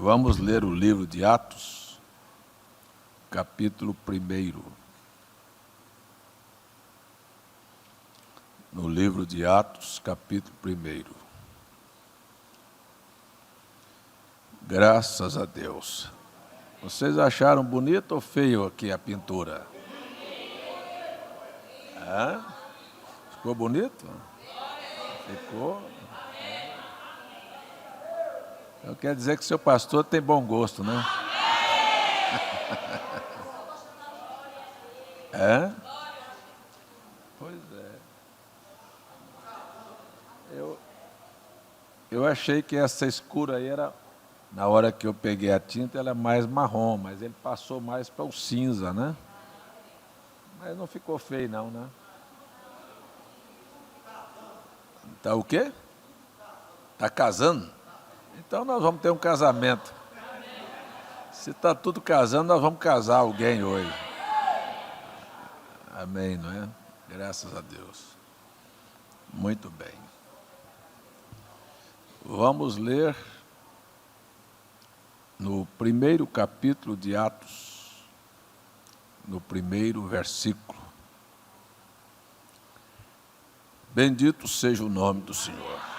Vamos ler o livro de Atos, capítulo 1. No livro de Atos, capítulo 1. Graças a Deus. Vocês acharam bonito ou feio aqui a pintura? Hã? Ficou bonito? Ficou? Então quer dizer que seu pastor tem bom gosto, né? É? Pois é. Eu achei que essa escura aí era, na hora que eu peguei a tinta, ela é mais marrom, mas ele passou mais para o cinza, né? Mas não ficou feio não, né? Tá o quê? Tá casando? Então nós vamos ter um casamento. Se está tudo casando, nós vamos casar alguém hoje. Amém, não é? Graças a Deus. Muito bem. Vamos ler no primeiro capítulo de Atos, no primeiro versículo. Bendito seja o nome do Senhor.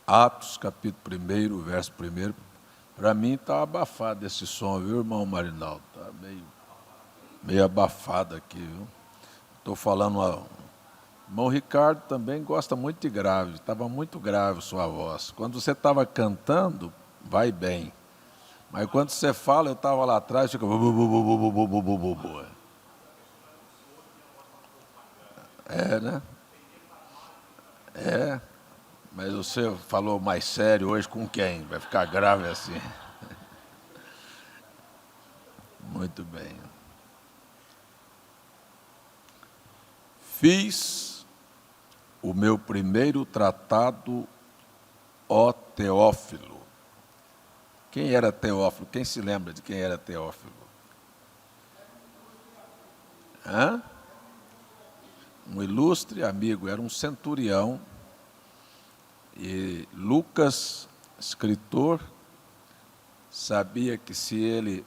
Atos, capítulo 1, verso 1. Para mim está abafado esse som, viu, irmão Marinaldo? Está meio abafado aqui, viu? Estou falando, o irmão Ricardo também gosta muito de grave, estava muito grave sua voz. Quando você estava cantando, vai bem. Mas quando você fala, eu estava lá atrás, fica... É, né? É. Mas você falou mais sério hoje com quem? Vai ficar grave assim. Muito bem. Fiz o meu primeiro tratado, ó Teófilo. Quem era Teófilo? Quem se lembra de quem era Teófilo? Hã? Um ilustre amigo, era um centurião. E Lucas, escritor, sabia que se ele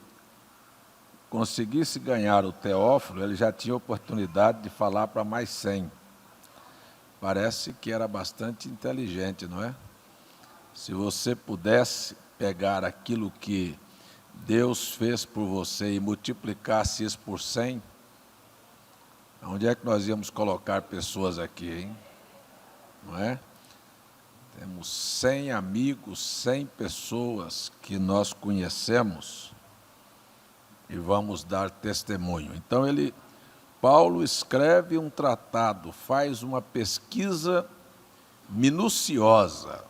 conseguisse ganhar o Teófilo, ele já tinha oportunidade de falar para mais 100. Parece que era bastante inteligente, não é? Se você pudesse pegar aquilo que Deus fez por você e multiplicasse isso por 100, onde é que nós íamos colocar pessoas aqui, hein? Não é? Temos 100 amigos, 100 pessoas que nós conhecemos e vamos dar testemunho. Então Paulo escreve um tratado, faz uma pesquisa minuciosa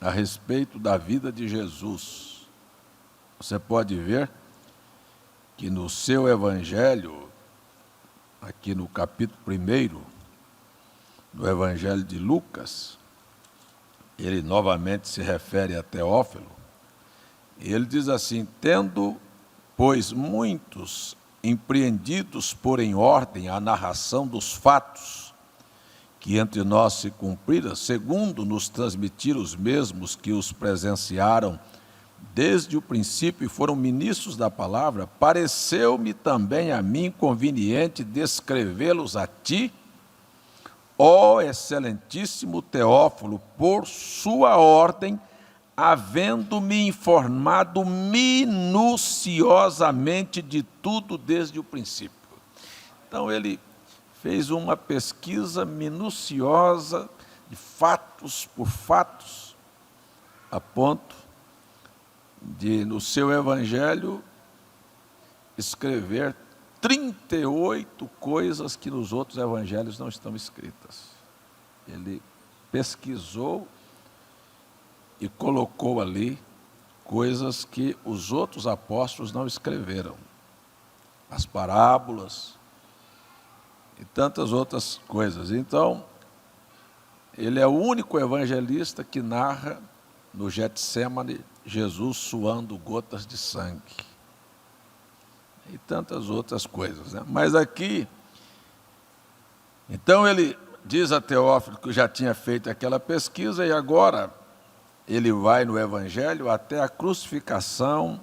a respeito da vida de Jesus. Você pode ver que no seu evangelho, aqui no capítulo 1, no evangelho de Lucas, ele novamente se refere a Teófilo, e ele diz assim: tendo, pois, muitos empreendidos por em ordem a narração dos fatos que entre nós se cumpriram, segundo nos transmitiram os mesmos que os presenciaram desde o princípio e foram ministros da palavra, pareceu-me também a mim conveniente descrevê-los a ti, ó excelentíssimo Teófilo, por sua ordem, havendo-me informado minuciosamente de tudo desde o princípio. Então ele fez uma pesquisa minuciosa de fatos por fatos, a ponto de, no seu evangelho, escrever 38 coisas que nos outros evangelhos não estão escritas. Ele pesquisou e colocou ali coisas que os outros apóstolos não escreveram. As parábolas e tantas outras coisas. Então, ele é o único evangelista que narra no Getsêmani Jesus suando gotas de sangue. E tantas outras coisas, né? Mas aqui, então ele diz a Teófilo que já tinha feito aquela pesquisa e agora ele vai no Evangelho até a crucificação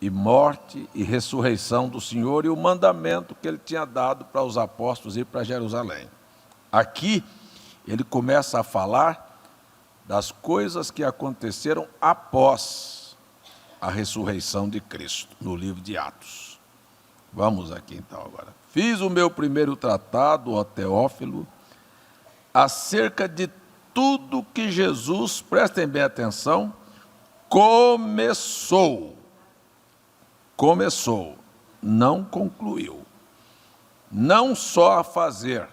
e morte e ressurreição do Senhor e o mandamento que ele tinha dado para os apóstolos ir para Jerusalém. Aqui ele começa a falar das coisas que aconteceram após a ressurreição de Cristo, no livro de Atos. Vamos aqui então agora. Fiz o meu primeiro tratado, ó Teófilo, acerca de tudo que Jesus, prestem bem atenção, começou, não concluiu, não só a fazer,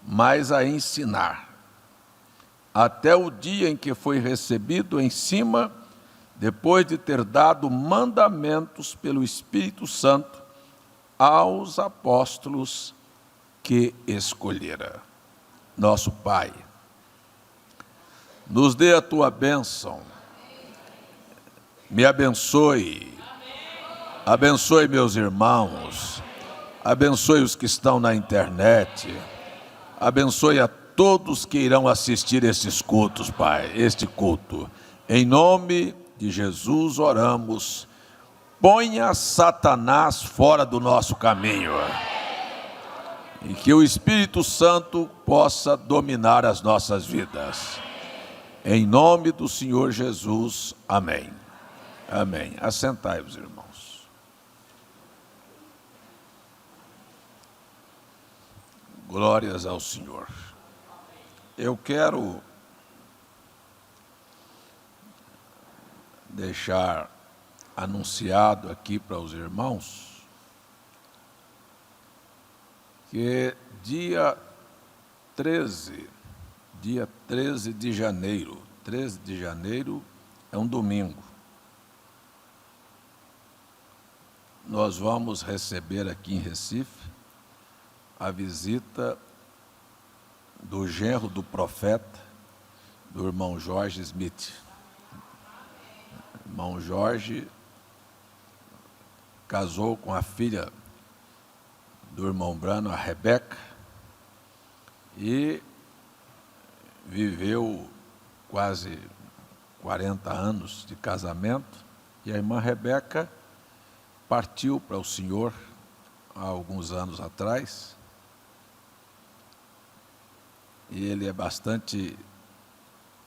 mas a ensinar, até o dia em que foi recebido em cima, depois de ter dado mandamentos pelo Espírito Santo aos apóstolos que escolhera. Nosso Pai, nos dê a tua bênção, me abençoe, abençoe meus irmãos, abençoe os que estão na internet, abençoe a todos que irão assistir estes cultos, Pai, este culto. Em nome de Jesus oramos, ponha Satanás fora do nosso caminho e que o Espírito Santo possa dominar as nossas vidas. Em nome do Senhor Jesus, amém. Amém. Assentai-vos, irmãos. Glórias ao Senhor. Eu quero deixar anunciado aqui para os irmãos que dia 13 de janeiro, 13 de janeiro é um domingo, nós vamos receber aqui em Recife a visita do genro do profeta, do irmão Jorge Smith. O irmão Jorge casou com a filha do irmão Brano, a Rebeca, e viveu quase 40 anos de casamento, e a irmã Rebeca partiu para o Senhor há alguns anos atrás, e ele é bastante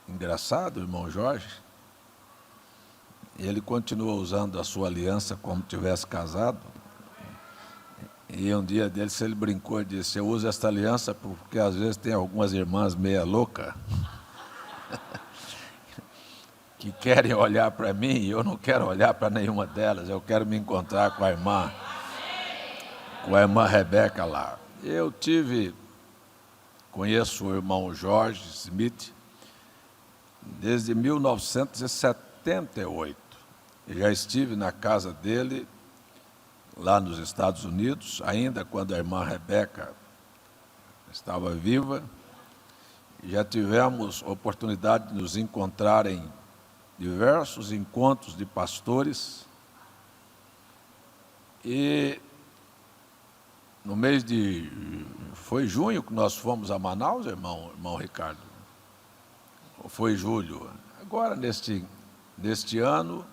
engraçado, o irmão Jorge, e ele continua usando a sua aliança como tivesse casado. E um dia dele, ele brincou e disse: eu uso esta aliança porque às vezes tem algumas irmãs meia louca que querem olhar para mim e eu não quero olhar para nenhuma delas, eu quero me encontrar com a irmã Rebeca lá. Conheço o irmão Jorge Smith desde 1978. Eu já estive na casa dele lá nos Estados Unidos, ainda quando a irmã Rebeca estava viva. Já tivemos oportunidade de nos encontrar em diversos encontros de pastores. E no mês foi junho que nós fomos a Manaus, irmão Ricardo? Ou foi julho? Agora, neste ano,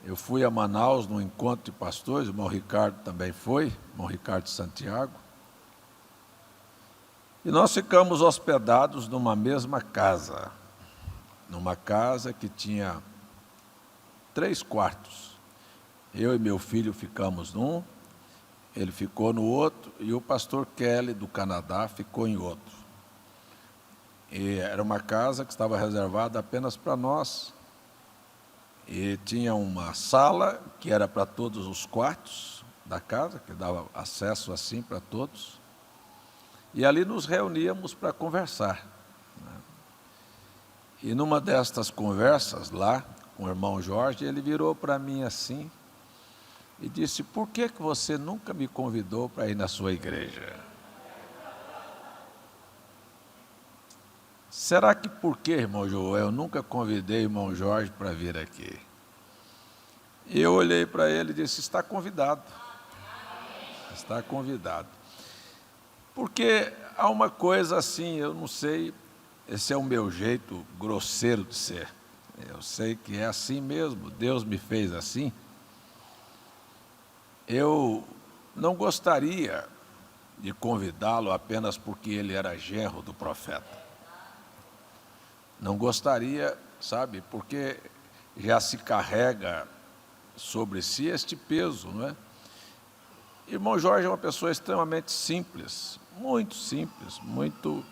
eu fui a Manaus num encontro de pastores, o irmão Ricardo também foi, irmão Ricardo Santiago. E nós ficamos hospedados numa mesma casa, numa casa que tinha 3 quartos. Eu e meu filho ficamos num, ele ficou no outro, e o pastor Kelly, do Canadá, ficou em outro. E era uma casa que estava reservada apenas para nós, e tinha uma sala que era para todos os quartos da casa, que dava acesso assim para todos, e ali nos reuníamos para conversar. E numa destas conversas lá, com o irmão Jorge, ele virou para mim assim, e disse: por que você nunca me convidou para ir na sua igreja? Será que por que, irmão Joel, eu nunca convidei o irmão Jorge para vir aqui? E eu olhei para ele e disse: está convidado. Está convidado. Porque há uma coisa assim, eu não sei, esse é o meu jeito grosseiro de ser. Eu sei que é assim mesmo, Deus me fez assim. Eu não gostaria de convidá-lo apenas porque ele era genro do profeta. Não gostaria, sabe, porque já se carrega sobre si este peso, não é? Irmão Jorge é uma pessoa extremamente simples, muito,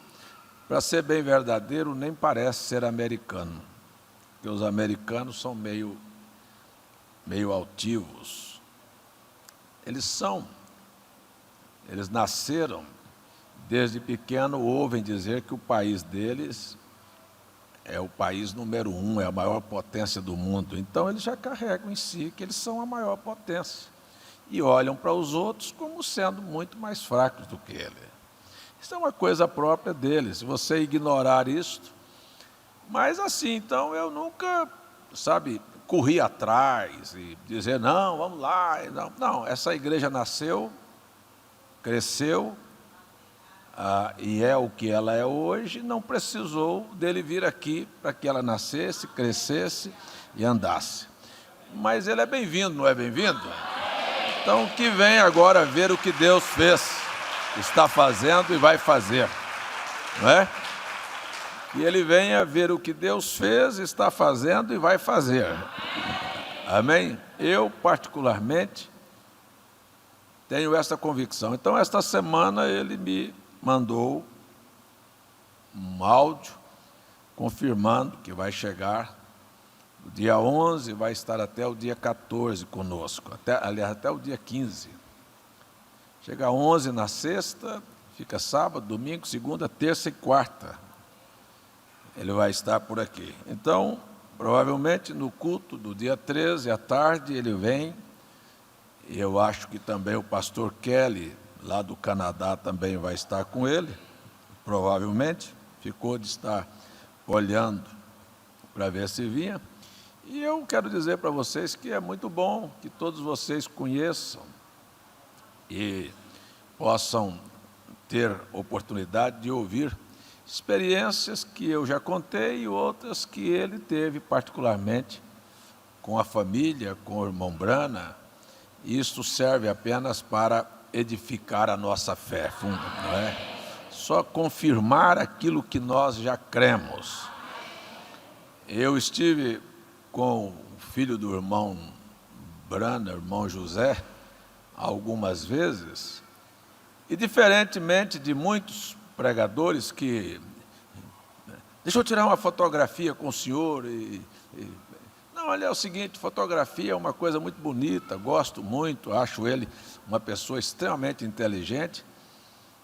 para ser bem verdadeiro, nem parece ser americano, porque os americanos são meio altivos. Eles nasceram, desde pequeno, ouvem dizer que o país deles é o país número 1, é a maior potência do mundo. Então, eles já carregam em si que eles são a maior potência. E olham para os outros como sendo muito mais fracos do que ele. Isso é uma coisa própria deles, se você ignorar isto. Mas assim, então, eu nunca, sabe, corri atrás e dizer, não, vamos lá. Não, essa igreja nasceu, cresceu, e é o que ela é hoje, não precisou dele vir aqui para que ela nascesse, crescesse e andasse. Mas ele é bem-vindo, não é bem-vindo? Então, que venha agora ver o que Deus fez, está fazendo e vai fazer, não é? Que ele venha ver o que Deus fez, está fazendo e vai fazer. Amém? Eu, particularmente, tenho essa convicção. Então, esta semana, ele me mandou um áudio confirmando que vai chegar o dia 11, vai estar até o dia 14 conosco, até o dia 15. Chega 11 na sexta, fica sábado, domingo, segunda, terça e quarta. Ele vai estar por aqui. Então, provavelmente no culto do dia 13 à tarde, ele vem. E eu acho que também o pastor Kelly, lá do Canadá, também vai estar com ele, provavelmente. Ficou de estar olhando para ver se vinha. E eu quero dizer para vocês que é muito bom que todos vocês conheçam e possam ter oportunidade de ouvir experiências que eu já contei e outras que ele teve particularmente com a família, com o irmão Brana. Isso serve apenas para edificar a nossa fé, não é? Só confirmar aquilo que nós já cremos. Eu estive com o filho do irmão Brana, irmão José, algumas vezes, e diferentemente de muitos pregadores que, deixa eu tirar uma fotografia com o senhor, não, olha, é o seguinte, fotografia é uma coisa muito bonita, gosto muito, acho ele uma pessoa extremamente inteligente,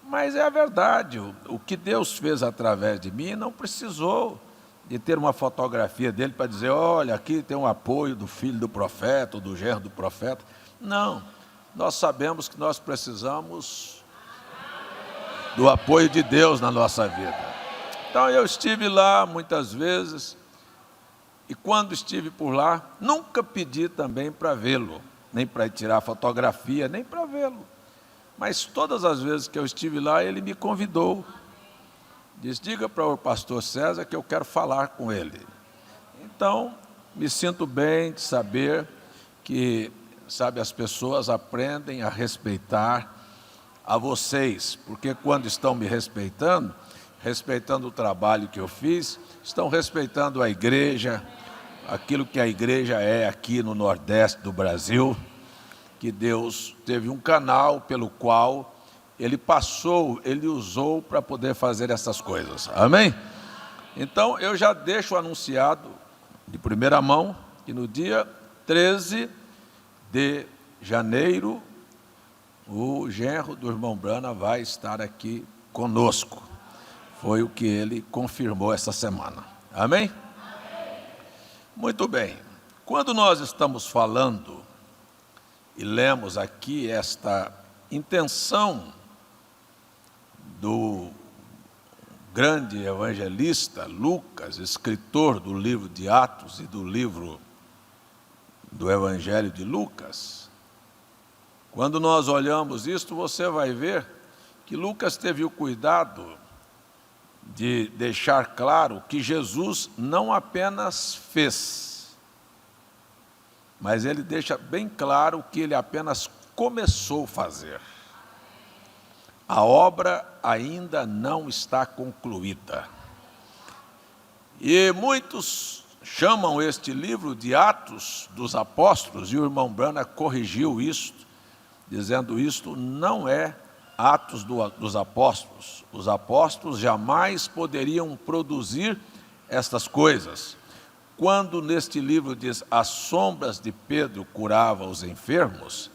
mas é a verdade, o que Deus fez através de mim não precisou de ter uma fotografia dele para dizer, olha, aqui tem um apoio do filho do profeta, ou do genro do profeta. Não, nós sabemos que nós precisamos do apoio de Deus na nossa vida. Então, eu estive lá muitas vezes, e quando estive por lá, nunca pedi também para vê-lo, nem para tirar fotografia, nem para vê-lo. Mas todas as vezes que eu estive lá, ele me convidou. Diz, diga para o pastor César que eu quero falar com ele. Então, me sinto bem de saber que, sabe, as pessoas aprendem a respeitar a vocês, porque quando estão me respeitando o trabalho que eu fiz, estão respeitando a igreja, aquilo que a igreja é aqui no Nordeste do Brasil, que Deus teve um canal pelo qual Ele usou para poder fazer essas coisas. Amém? Então, eu já deixo anunciado de primeira mão que no dia 13 de janeiro, o genro do irmão Brana vai estar aqui conosco. Foi o que ele confirmou essa semana. Amém? Muito bem. Quando nós estamos falando e lemos aqui esta intenção do grande evangelista Lucas, escritor do livro de Atos e do livro do Evangelho de Lucas, quando nós olhamos isto, você vai ver que Lucas teve o cuidado de deixar claro que Jesus não apenas fez, mas ele deixa bem claro que ele apenas começou a fazer. A obra ainda não está concluída. E muitos chamam este livro de Atos dos Apóstolos, e o irmão Branham corrigiu isso, dizendo isto não é Atos dos Apóstolos. Os apóstolos jamais poderiam produzir estas coisas. Quando neste livro diz as sombras de Pedro curavam os enfermos,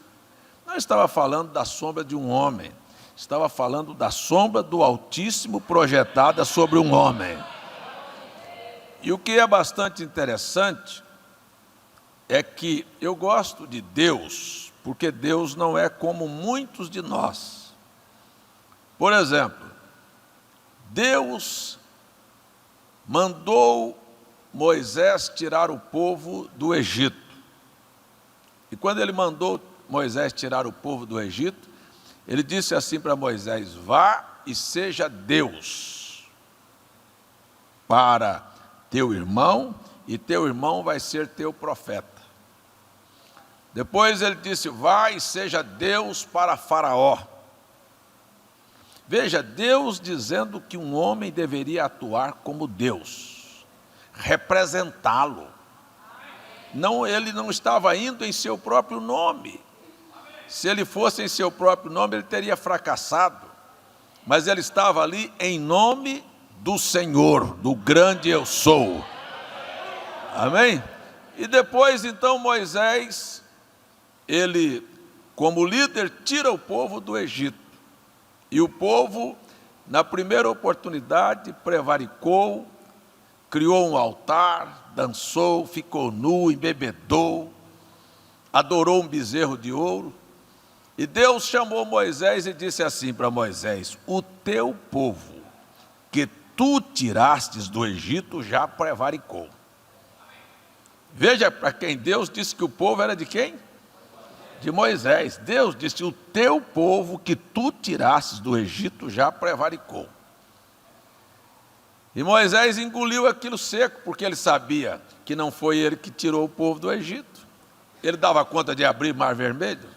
não estava falando da sombra de um homem, estava falando da sombra do Altíssimo projetada sobre um homem. E o que é bastante interessante é que eu gosto de Deus, porque Deus não é como muitos de nós. Por exemplo, Deus mandou Moisés tirar o povo do Egito. E quando ele mandou Moisés tirar o povo do Egito, ele disse assim para Moisés: vá e seja Deus para teu irmão, e teu irmão vai ser teu profeta. Depois ele disse: vá e seja Deus para Faraó. Veja, Deus dizendo que um homem deveria atuar como Deus, representá-lo. Não, ele não estava indo em seu próprio nome. Se ele fosse em seu próprio nome, ele teria fracassado. Mas ele estava ali em nome do Senhor, do grande eu sou. Amém? E depois, então, Moisés, ele, como líder, tira o povo do Egito. E o povo, na primeira oportunidade, prevaricou, criou um altar, dançou, ficou nu, embebedou, adorou um bezerro de ouro. E Deus chamou Moisés e disse assim para Moisés: o teu povo, que tu tirastes do Egito, já prevaricou. Veja para quem Deus disse que o povo era de quem? De Moisés. Deus disse: o teu povo que tu tirastes do Egito já prevaricou. E Moisés engoliu aquilo seco, porque ele sabia que não foi ele que tirou o povo do Egito. Ele dava conta de abrir Mar Vermelho?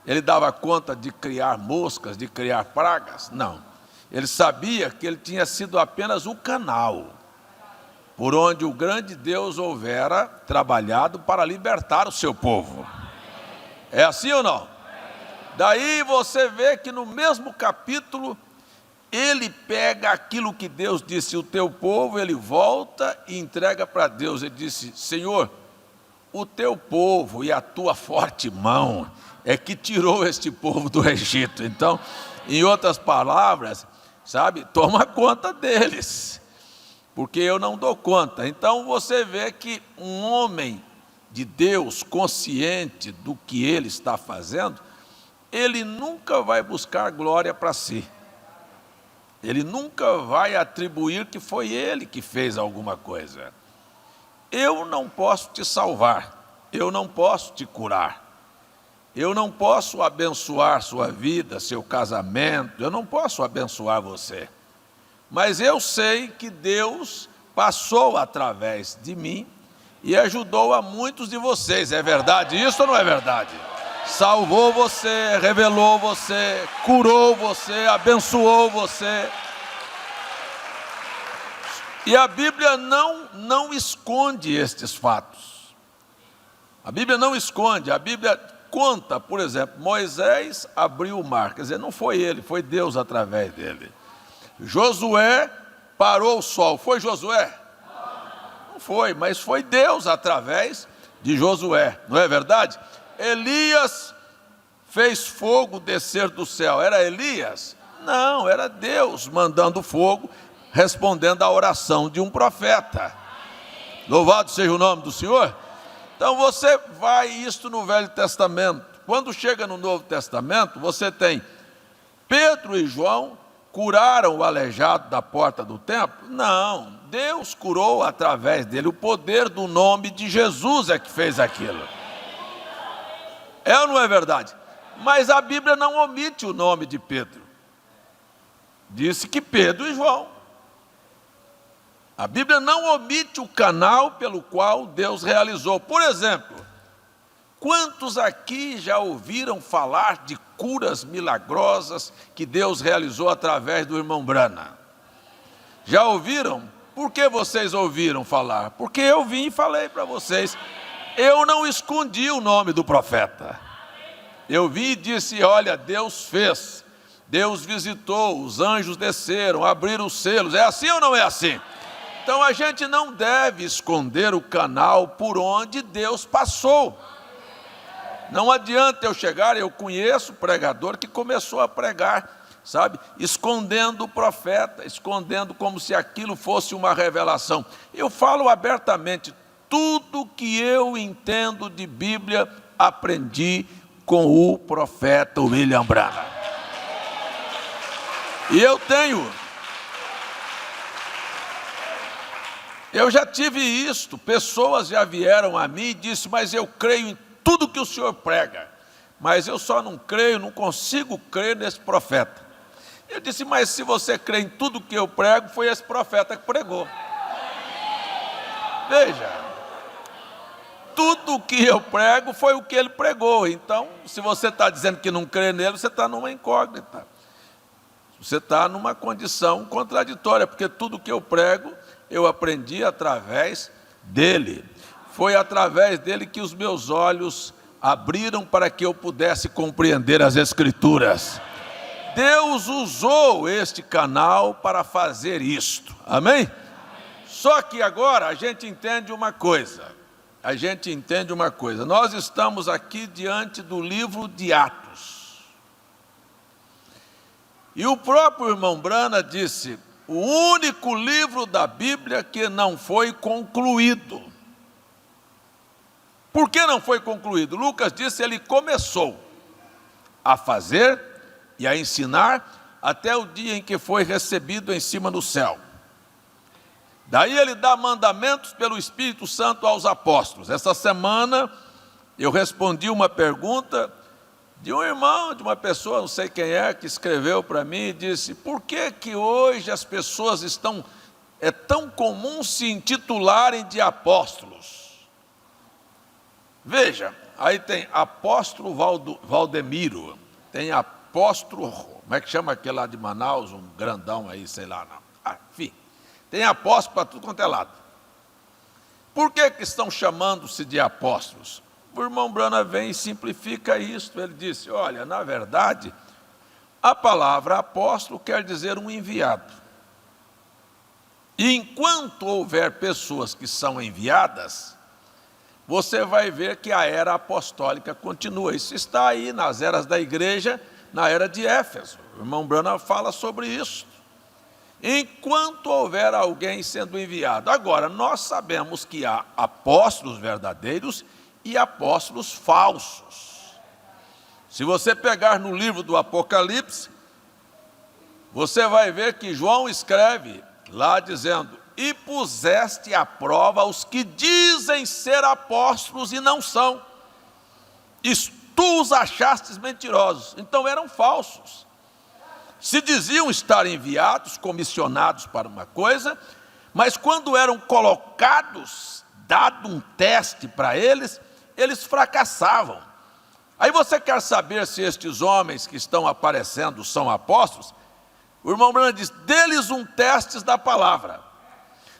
Ele dava conta de criar moscas, de criar pragas? Não. Ele sabia que ele tinha sido apenas o canal por onde o grande Deus houvera trabalhado para libertar o seu povo. É assim ou não? Daí você vê que no mesmo capítulo, ele pega aquilo que Deus disse, o teu povo, ele volta e entrega para Deus. Ele disse: Senhor, o teu povo e a tua forte mão é que tirou este povo do Egito. Então, em outras palavras, sabe, toma conta deles, porque eu não dou conta. Então você vê que um homem de Deus, consciente do que ele está fazendo, ele nunca vai buscar glória para si. Ele nunca vai atribuir que foi ele que fez alguma coisa. Eu não posso te salvar, eu não posso te curar, eu não posso abençoar sua vida, seu casamento, eu não posso abençoar você. Mas eu sei que Deus passou através de mim e ajudou a muitos de vocês. É verdade isso ou não é verdade? Salvou você, revelou você, curou você, abençoou você. E a Bíblia não esconde estes fatos. A Bíblia não esconde, a Bíblia conta, por exemplo, Moisés abriu o mar, quer dizer, não foi ele, foi Deus através dele. Josué parou o sol, foi Josué? Não foi, mas foi Deus através de Josué, não é verdade? Elias fez fogo descer do céu, era Elias? Não, era Deus mandando fogo, respondendo à oração de um profeta. Louvado seja o nome do Senhor. Então você vai isto no Velho Testamento. Quando chega no Novo Testamento, você tem Pedro e João curaram o aleijado da porta do templo? Não, Deus curou através dele. O poder do nome de Jesus é que fez aquilo. É ou não é verdade? Mas a Bíblia não omite o nome de Pedro. Disse que Pedro e João. A Bíblia não omite o canal pelo qual Deus realizou. Por exemplo, quantos aqui já ouviram falar de curas milagrosas que Deus realizou através do irmão Brana? Já ouviram? Por que vocês ouviram falar? Porque eu vim e falei para vocês. Eu não escondi o nome do profeta. Eu vim e disse, olha, Deus fez. Deus visitou, os anjos desceram, abriram os selos. É assim ou não é assim? Então a gente não deve esconder o canal por onde Deus passou. Não adianta eu chegar, eu conheço pregador que começou a pregar, sabe, escondendo o profeta, escondendo como se aquilo fosse uma revelação. Eu falo abertamente, tudo que eu entendo de Bíblia, aprendi com o profeta William Branham. E eu já tive isto, pessoas já vieram a mim e disse, mas eu creio em tudo que o senhor prega, mas eu só não creio, não consigo crer nesse profeta. Eu disse, mas se você crê em tudo que eu prego, foi esse profeta que pregou. Veja, tudo que eu prego foi o que ele pregou, então, se você está dizendo que não crê nele, você está numa incógnita. Você está numa condição contraditória, porque tudo que eu prego, eu aprendi através dele. Foi através dele que os meus olhos abriram para que eu pudesse compreender as Escrituras. Deus usou este canal para fazer isto. Amém? Só que agora a gente entende uma coisa. Nós estamos aqui diante do livro de Atos. E o próprio irmão Brana disse, o único livro da Bíblia que não foi concluído. Por que não foi concluído? Lucas disse, ele começou a fazer e a ensinar até o dia em que foi recebido em cima do céu. Daí ele dá mandamentos pelo Espírito Santo aos apóstolos. Essa semana eu respondi uma pergunta de um irmão, de uma pessoa, não sei quem é, que escreveu para mim e disse, por que que hoje as pessoas é tão comum se intitularem de apóstolos? Veja, aí tem apóstolo Valdemiro, tem apóstolo, como é que chama aquele lá de Manaus, um grandão aí, sei lá, não. Enfim, tem apóstolo para tudo quanto é lado. Por que que estão chamando-se de apóstolos? O irmão Brana vem e simplifica isto. Ele disse, olha, na verdade, a palavra apóstolo quer dizer um enviado. E enquanto houver pessoas que são enviadas, você vai ver que a era apostólica continua. Isso está aí nas eras da igreja, na era de Éfeso. O irmão Brana fala sobre isso. Enquanto houver alguém sendo enviado. Agora, nós sabemos que há apóstolos verdadeiros e apóstolos falsos. Se você pegar no livro do Apocalipse, você vai ver que João escreve lá dizendo, e puseste à prova os que dizem ser apóstolos e não são, e tu os achastes mentirosos. Então eram falsos. Se diziam estar enviados, comissionados para uma coisa, mas quando eram colocados, dado um teste para eles fracassavam. Aí você quer saber se estes homens que estão aparecendo são apóstolos? O irmão Brana diz, deles um teste da palavra.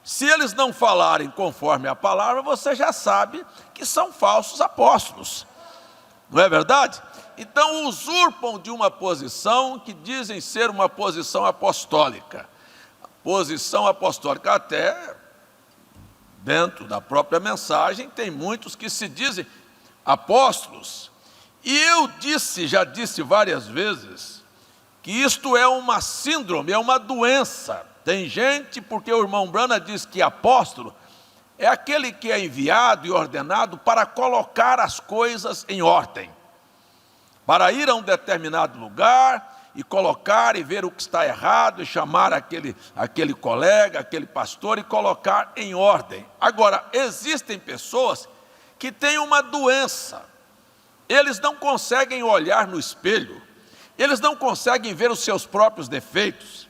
Se eles não falarem conforme a palavra, você já sabe que são falsos apóstolos. Não é verdade? Então usurpam de uma posição que dizem ser uma posição apostólica. Posição apostólica até dentro da própria mensagem, tem muitos que se dizem apóstolos. E eu já disse várias vezes, que isto é uma síndrome, é uma doença. Tem gente, porque o irmão Brana diz que apóstolo é aquele que é enviado e ordenado para colocar as coisas em ordem. Para ir a um determinado lugar e colocar e ver o que está errado, e chamar aquele colega, aquele pastor e colocar em ordem. Agora, existem pessoas que têm uma doença. Eles não conseguem olhar no espelho, eles não conseguem ver os seus próprios defeitos,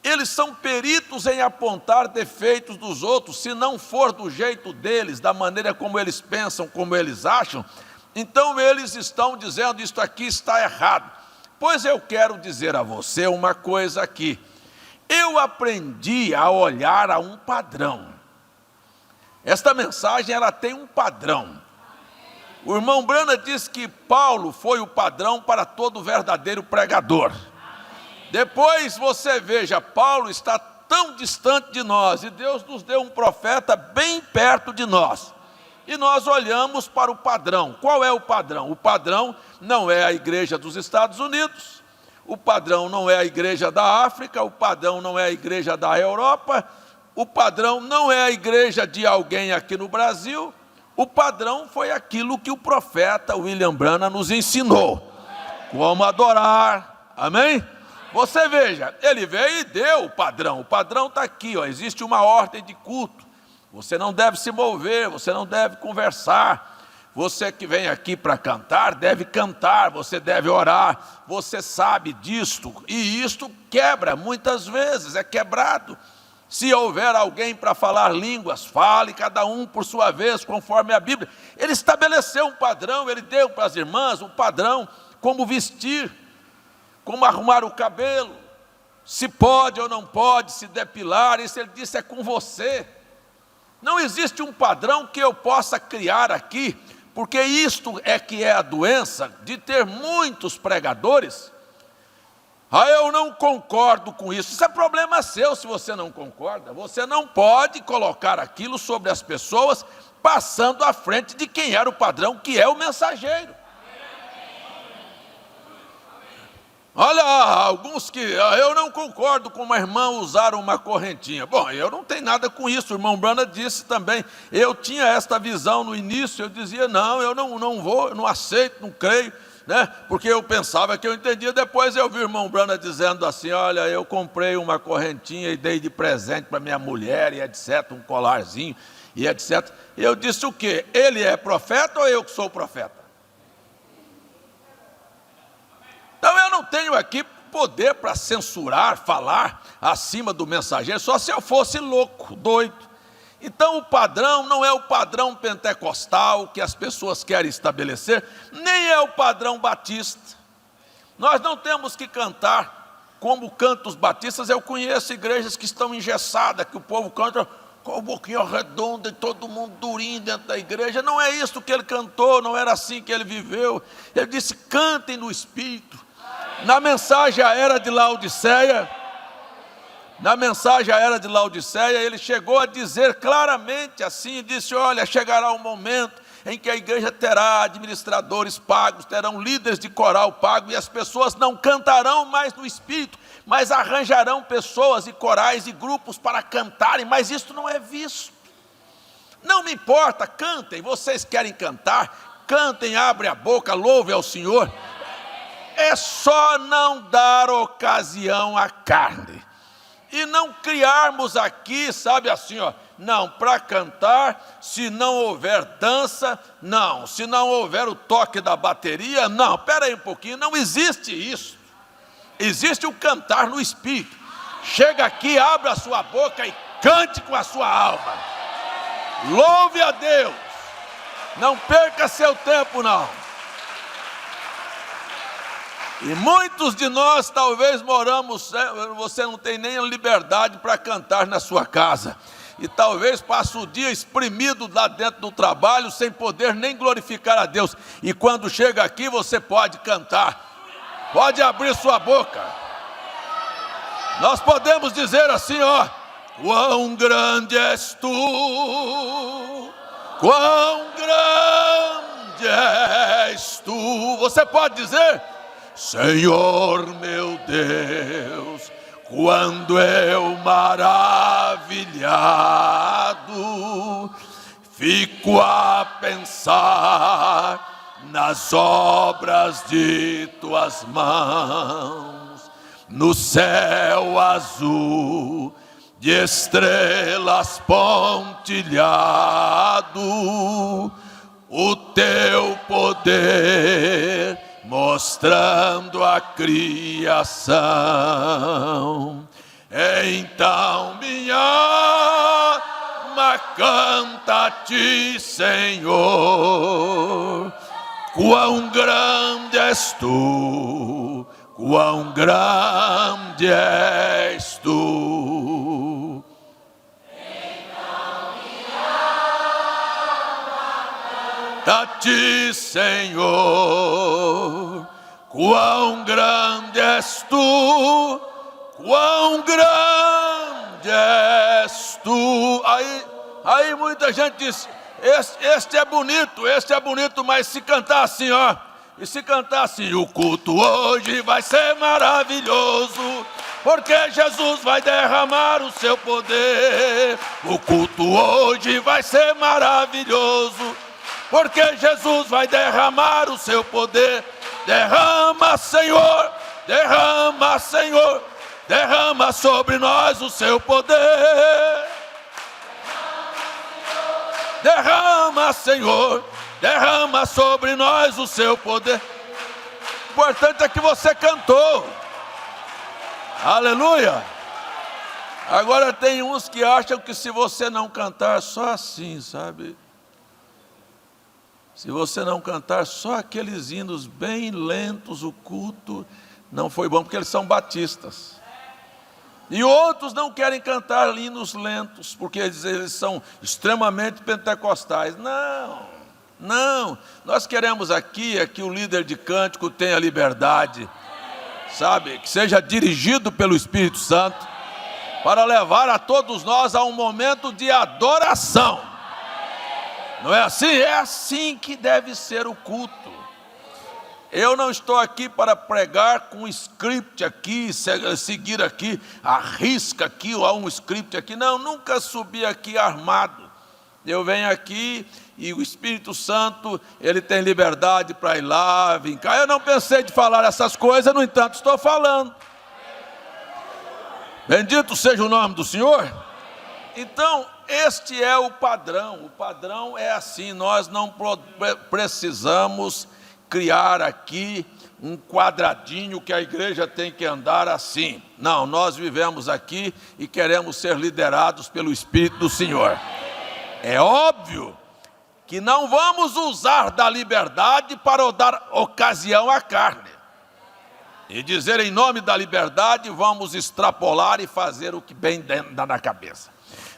Eles são peritos em apontar defeitos dos outros. Se não for do jeito deles, da maneira como eles pensam, como eles acham, então eles estão dizendo: isto aqui está errado. Pois eu quero dizer a você uma coisa aqui. Eu aprendi a olhar a um padrão. Esta mensagem, ela tem um padrão. O irmão Branham diz que Paulo foi o padrão para todo verdadeiro pregador. Depois você veja, Paulo está tão distante de nós, e Deus nos deu um profeta bem perto de nós. E nós olhamos para o padrão. Qual é o padrão? O padrão não é a igreja dos Estados Unidos, o padrão não é a igreja da África, o padrão não é a igreja da Europa, o padrão não é a igreja de alguém aqui no Brasil. O padrão foi aquilo que o profeta William Branham nos ensinou. Como adorar, amém? Você veja, ele veio e deu o padrão está aqui, ó, existe uma ordem de culto. Você não deve se mover, você não deve conversar. Você que vem aqui para cantar, deve cantar, você deve orar. Você sabe disto, e isto quebra, muitas vezes é quebrado. Se houver alguém para falar línguas, fale, cada um por sua vez, conforme a Bíblia. Ele estabeleceu um padrão, ele deu para as irmãs um padrão, como vestir, como arrumar o cabelo, se pode ou não pode se depilar. Isso ele disse, é com você. Não existe um padrão que eu possa criar aqui, porque isto é que é a doença de ter muitos pregadores. Eu não concordo com isso. Isso é problema seu se você não concorda. Você não pode colocar aquilo sobre as pessoas, passando à frente de quem era o padrão, que é o mensageiro. Olha, alguns que eu não concordo com uma irmã usar uma correntinha. Bom, eu não tenho nada com isso. O irmão Branham disse também. Eu tinha esta visão no início, eu dizia, não, eu não vou, eu não aceito, não creio, né? Porque eu pensava que eu entendia. Depois eu vi o irmão Branham dizendo assim, olha, eu comprei uma correntinha e dei de presente para minha mulher, e etc., um colarzinho, e etc. E eu disse o quê? Ele é profeta ou eu que sou profeta? Então eu não tenho aqui poder para censurar, falar acima do mensageiro, só se eu fosse louco, doido. Então o padrão não é o padrão pentecostal que as pessoas querem estabelecer, nem é o padrão batista. Nós não temos que cantar como cantam os batistas. Eu conheço igrejas que estão engessadas, que o povo canta com a boquinha redonda e todo mundo durinho dentro da igreja. Não é isso que ele cantou, não era assim que ele viveu. Ele disse, cantem no Espírito. Na mensagem à era de Laodiceia, ele chegou a dizer claramente assim, disse, olha, chegará um momento em que a igreja terá administradores pagos, terão líderes de coral pago, e as pessoas não cantarão mais no Espírito, mas arranjarão pessoas e corais e grupos para cantarem, mas isso não é visto. Não me importa, cantem, vocês querem cantar, cantem, abrem a boca, louvem ao Senhor. É só não dar ocasião à carne. E não criarmos aqui, sabe assim, ó, não, para cantar, se não houver dança, não, se não houver o toque da bateria, não, espera aí um pouquinho, não existe isso. Existe o cantar no Espírito. Chega aqui, abra a sua boca e cante com a sua alma. Louve a Deus. Não perca seu tempo, não. E muitos de nós talvez moramos, você não tem nem liberdade para cantar na sua casa. E talvez passe o dia espremido lá dentro do trabalho, sem poder nem glorificar a Deus. E quando chega aqui você pode cantar, pode abrir sua boca. Nós podemos dizer assim, ó, quão grande és tu, quão grande és tu. Você pode dizer, Senhor meu Deus, quando eu maravilhado fico a pensar nas obras de tuas mãos, no céu azul de estrelas pontilhado, o teu poder mostrando a criação. Então minha alma canta a ti, Senhor. Quão grande és tu, quão grande és tu. Então minha alma canta a ti, Senhor. Quão grande és tu, quão grande és tu. Aí muita gente diz, este é bonito, mas se cantar assim, ó, e se cantar assim, o culto hoje vai ser maravilhoso, porque Jesus vai derramar o seu poder. O culto hoje vai ser maravilhoso, porque Jesus vai derramar o seu poder. Derrama, Senhor, derrama, Senhor, derrama sobre nós o seu poder. Derrama, Senhor, derrama sobre nós o seu poder. O importante é que você cantou. Aleluia. Agora tem uns que acham que se você não cantar só assim, sabe? Se você não cantar só aqueles hinos bem lentos, o culto não foi bom, porque eles são batistas. E outros não querem cantar hinos lentos, porque eles são extremamente pentecostais. Não. Nós queremos aqui que o líder de cântico tenha liberdade, sabe? Que seja dirigido pelo Espírito Santo, para levar a todos nós a um momento de adoração. Não é assim? É assim que deve ser o culto. Eu não estou aqui para pregar com um script aqui, seguir aqui, a risca aqui, ou há um script aqui. Não, nunca subi aqui armado. Eu venho aqui e o Espírito Santo, ele tem liberdade para ir lá, vir cá. Eu não pensei de falar essas coisas, no entanto estou falando. Bendito seja o nome do Senhor. Então, este é o padrão. O padrão é assim, nós não precisamos criar aqui um quadradinho que a igreja tem que andar assim. Não, nós vivemos aqui e queremos ser liderados pelo Espírito do Senhor. É óbvio que não vamos usar da liberdade para dar ocasião à carne. E dizer em nome da liberdade, vamos extrapolar e fazer o que bem dá na cabeça.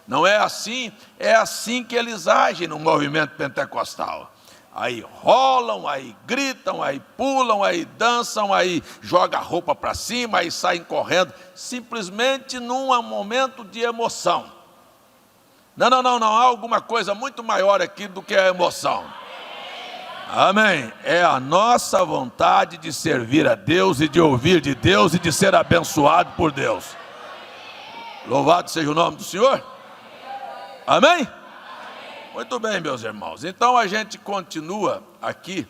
Não é assim, é assim que eles agem no movimento pentecostal. Aí rolam, aí gritam, aí pulam, aí dançam, aí jogam a roupa para cima, aí saem correndo, simplesmente num momento de emoção. Não, há alguma coisa muito maior aqui do que a emoção. Amém. É a nossa vontade de servir a Deus e de ouvir de Deus e de ser abençoado por Deus. Louvado seja o nome do Senhor. Amém? Muito bem, meus irmãos. Então a gente continua aqui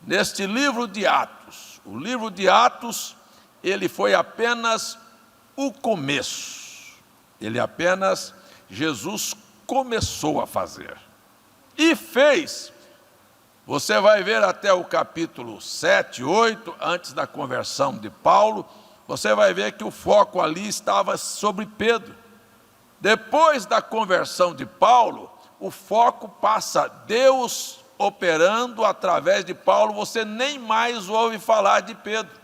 neste livro de Atos. O livro de Atos, ele foi apenas o começo. Jesus começou a fazer. E fez. Você vai ver até o capítulo 7, 8, antes da conversão de Paulo, você vai ver que o foco ali estava sobre Pedro. Depois da conversão de Paulo, o foco passa Deus operando através de Paulo, você nem mais ouve falar de Pedro.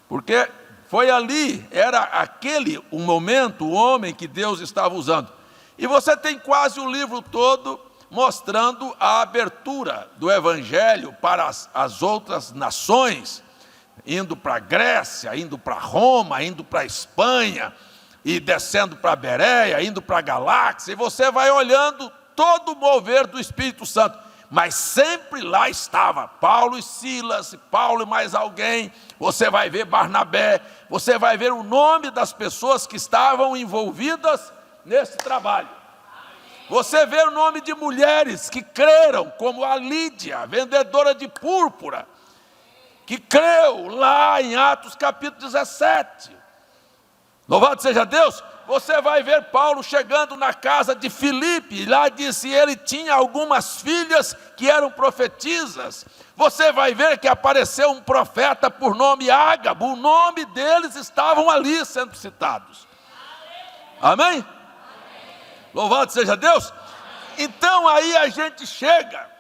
Porque foi ali, era aquele o momento, o homem que Deus estava usando. E você tem quase o livro todo mostrando a abertura do Evangelho para as outras nações, indo para a Grécia, indo para Roma, indo para a Espanha, e descendo para a Bereia, indo para a Galáxia, e você vai olhando todo o mover do Espírito Santo, mas sempre lá estava Paulo e Silas, Paulo e mais alguém, você vai ver Barnabé, você vai ver o nome das pessoas que estavam envolvidas nesse trabalho. Você vê o nome de mulheres que creram, como a Lídia, vendedora de púrpura, que creu lá em Atos capítulo 17. Louvado seja Deus, você vai ver Paulo chegando na casa de Filipe, lá disse ele tinha algumas filhas que eram profetisas. Você vai ver que apareceu um profeta por nome Ágabo, o nome deles estavam ali sendo citados. Amém? Louvado seja Deus. Então aí a gente chega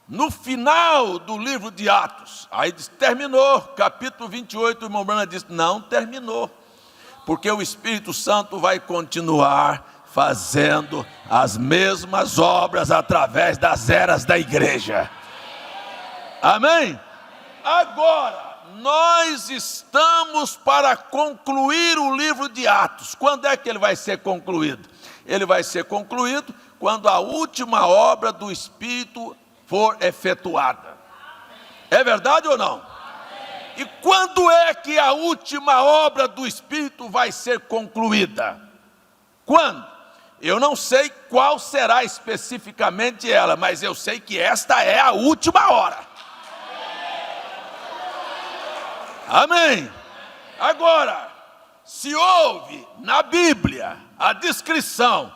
no final do livro de Atos, aí diz, terminou, capítulo 28, o irmão Branham diz, não terminou, porque o Espírito Santo vai continuar fazendo as mesmas obras através das eras da igreja. Amém? Agora, nós estamos para concluir o livro de Atos. Quando é que ele vai ser concluído? Ele vai ser concluído quando a última obra do Espírito for efetuada. É verdade ou não? E quando é que a última obra do Espírito vai ser concluída? Quando? Eu não sei qual será especificamente ela, mas eu sei que esta é a última hora. Amém? Agora, se houve na Bíblia a descrição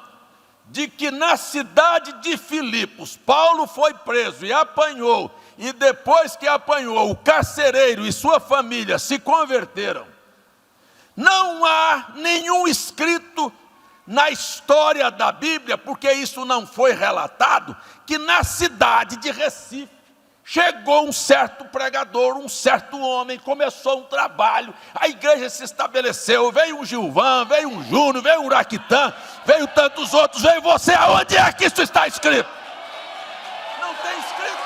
de que na cidade de Filipos, Paulo foi preso e apanhou, e depois que apanhou, o carcereiro e sua família se converteram, não há nenhum escrito na história da Bíblia, porque isso não foi relatado, que na cidade de Recife, chegou um certo pregador, um certo homem, começou um trabalho, a igreja se estabeleceu, veio um Gilvan, veio um Júnior, veio um Uraquitã, veio tantos outros, veio você, aonde é que isso está escrito? Não tem escrito.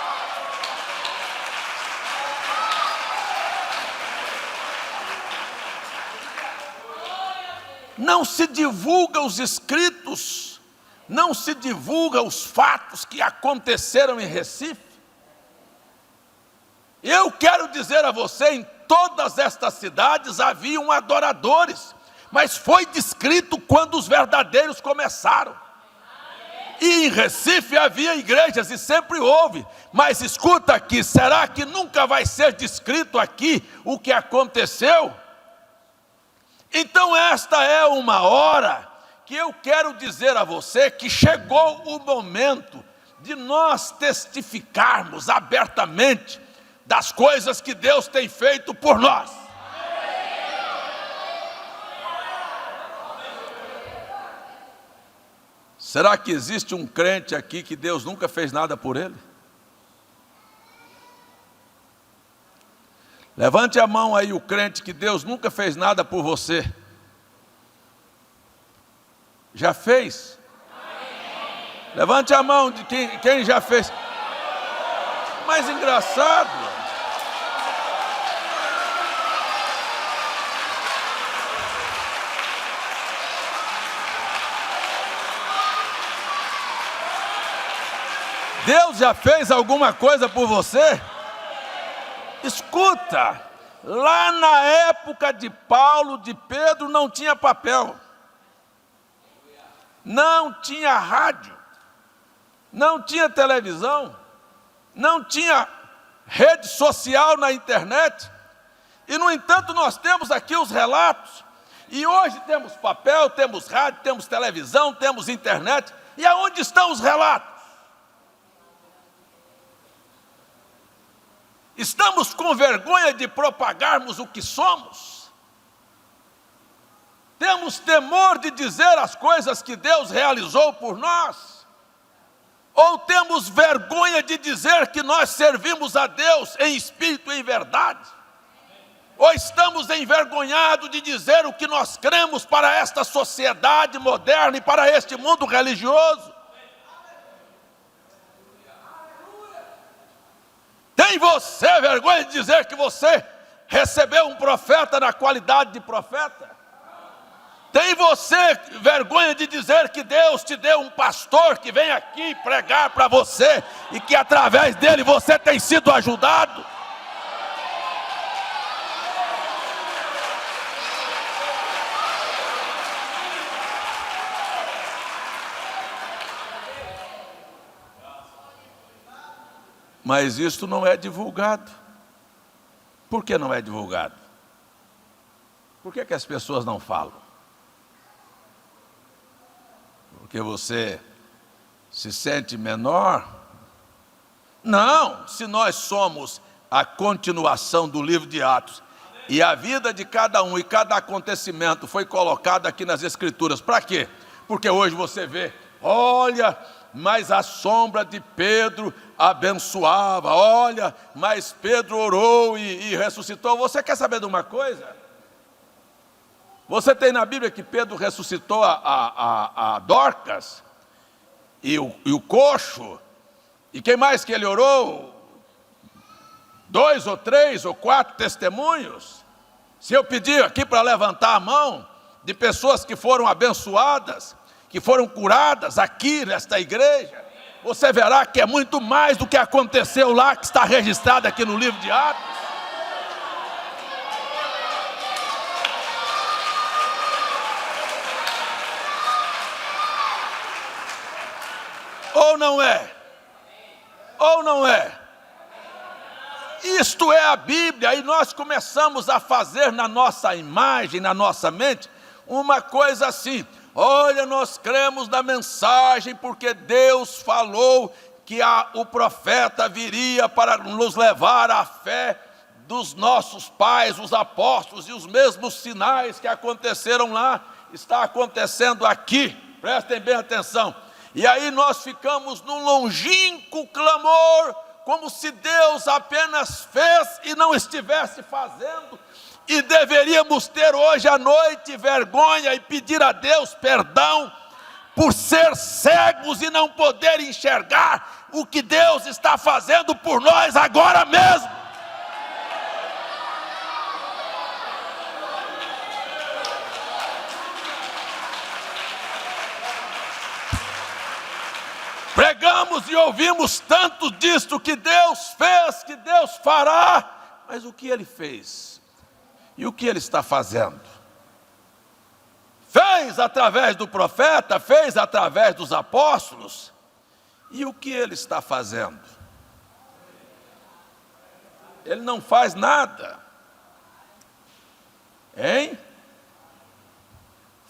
Não se divulga os escritos, não se divulga os fatos que aconteceram em Recife. Eu quero dizer a você, em todas estas cidades haviam adoradores, mas foi descrito quando os verdadeiros começaram. E em Recife havia igrejas, e sempre houve, mas escuta aqui, será que nunca vai ser descrito aqui o que aconteceu? Então esta é uma hora que eu quero dizer a você que chegou o momento de nós testificarmos abertamente das coisas que Deus tem feito por nós. Será que existe um crente aqui que Deus nunca fez nada por ele? Levante a mão aí o crente que Deus nunca fez nada por você. Já fez? Levante a mão de quem já fez. Mas engraçado. Deus já fez alguma coisa por você? Escuta, lá na época de Paulo, de Pedro, não tinha papel, não tinha rádio, não tinha televisão, não tinha rede social na internet, e no entanto nós temos aqui os relatos, e hoje temos papel, temos rádio, temos televisão, temos internet, e aonde estão os relatos? Estamos com vergonha de propagarmos o que somos? Temos temor de dizer as coisas que Deus realizou por nós? Ou temos vergonha de dizer que nós servimos a Deus em espírito e em verdade? Ou estamos envergonhados de dizer o que nós cremos para esta sociedade moderna e para este mundo religioso? Tem você vergonha de dizer que você recebeu um profeta na qualidade de profeta? Tem você vergonha de dizer que Deus te deu um pastor que vem aqui pregar para você e que através dele você tem sido ajudado? Mas isto não é divulgado. Por que não é divulgado? Por que as pessoas não falam? Porque você se sente menor? Não, se nós somos a continuação do livro de Atos, e a vida de cada um e cada acontecimento foi colocado aqui nas Escrituras. Para quê? Porque hoje você vê, olha, mas a sombra de Pedro abençoava, olha, mas Pedro orou e ressuscitou. Você quer saber de uma coisa? Você tem na Bíblia que Pedro ressuscitou a Dorcas e o coxo, e quem mais que ele orou? 2 ou 3 ou 4 testemunhos. Se eu pedir aqui para levantar a mão de pessoas que foram abençoadas, que foram curadas aqui nesta igreja, você verá que é muito mais do que aconteceu lá, que está registrado aqui no livro de Atos. Ou não é? Ou não é? Isto é a Bíblia, e nós começamos a fazer na nossa imagem, na nossa mente, uma coisa assim: olha, nós cremos na mensagem porque Deus falou que o profeta viria para nos levar à fé dos nossos pais, os apóstolos, e os mesmos sinais que aconteceram lá, está acontecendo aqui. Prestem bem atenção. E aí nós ficamos num longínquo clamor, como se Deus apenas fez e não estivesse fazendo, e deveríamos ter hoje à noite vergonha e pedir a Deus perdão por ser cegos e não poder enxergar o que Deus está fazendo por nós agora mesmo. Pregamos e ouvimos tanto disto que Deus fez, que Deus fará, mas o que Ele fez? E o que Ele está fazendo? Fez através do profeta, fez através dos apóstolos, e o que Ele está fazendo? Ele não faz nada, hein?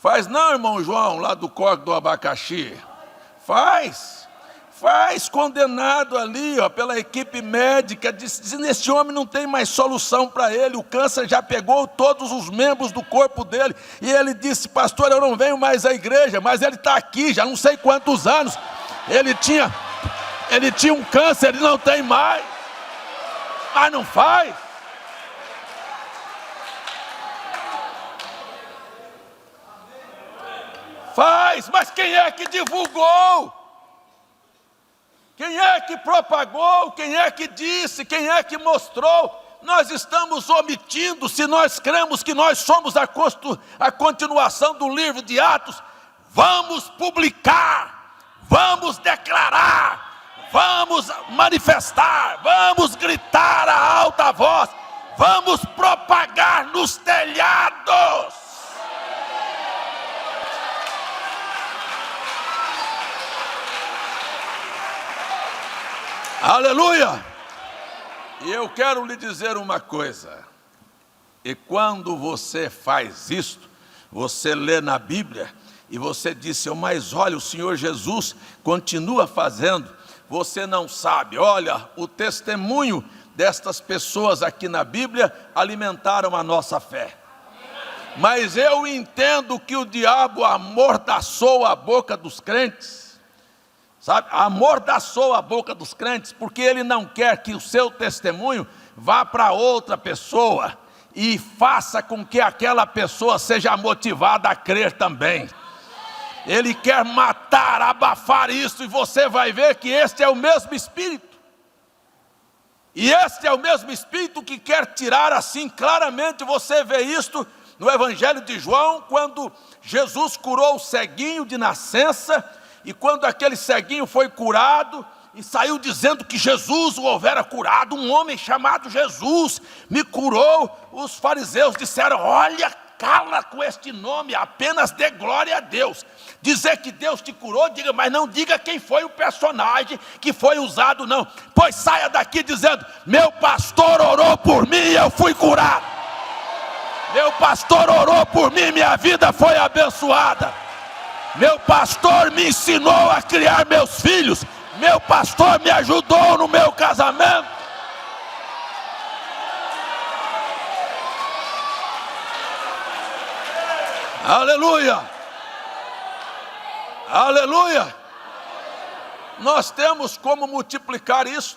Faz não, irmão João, lá do Córrego do Abacaxi? Faz, condenado ali, ó, pela equipe médica, dizendo: esse homem não tem mais solução para ele, o câncer já pegou todos os membros do corpo dele, e ele disse: pastor, eu não venho mais à igreja, mas ele está aqui, já não sei quantos anos, ele tinha um câncer, ele não tem mais, mas não faz. Faz, mas quem é que divulgou? Quem é que propagou? Quem é que disse? Quem é que mostrou? Nós estamos omitindo. Se nós cremos que nós somos a continuação do livro de Atos, vamos publicar, vamos declarar, vamos manifestar, vamos gritar a alta voz, vamos propagar nos telhados. Aleluia! E eu quero lhe dizer uma coisa: e quando você faz isto, você lê na Bíblia e você diz: mas olha, o Senhor Jesus continua fazendo. Você não sabe, olha, o testemunho destas pessoas aqui na Bíblia alimentaram a nossa fé. Mas eu entendo que o diabo amordaçou a boca dos crentes. Sabe, amordaçou a boca dos crentes, porque ele não quer que o seu testemunho vá para outra pessoa e faça com que aquela pessoa seja motivada a crer também. Ele quer matar, abafar isso, e você vai ver que este é o mesmo Espírito. E este é o mesmo Espírito que quer tirar assim claramente. Você vê isto no Evangelho de João, quando Jesus curou o ceguinho de nascença. E quando aquele ceguinho foi curado e saiu dizendo que Jesus o houvera curado, um homem chamado Jesus me curou, os fariseus disseram: olha, cala com este nome, apenas dê glória a Deus. Dizer que Deus te curou, diga, mas não diga quem foi o personagem que foi usado, não. Pois saia daqui dizendo: meu pastor orou por mim e eu fui curado. Meu pastor orou por mim, minha vida foi abençoada. Meu pastor me ensinou a criar meus filhos. Meu pastor me ajudou no meu casamento. Aleluia! Aleluia! Nós temos como multiplicar isso.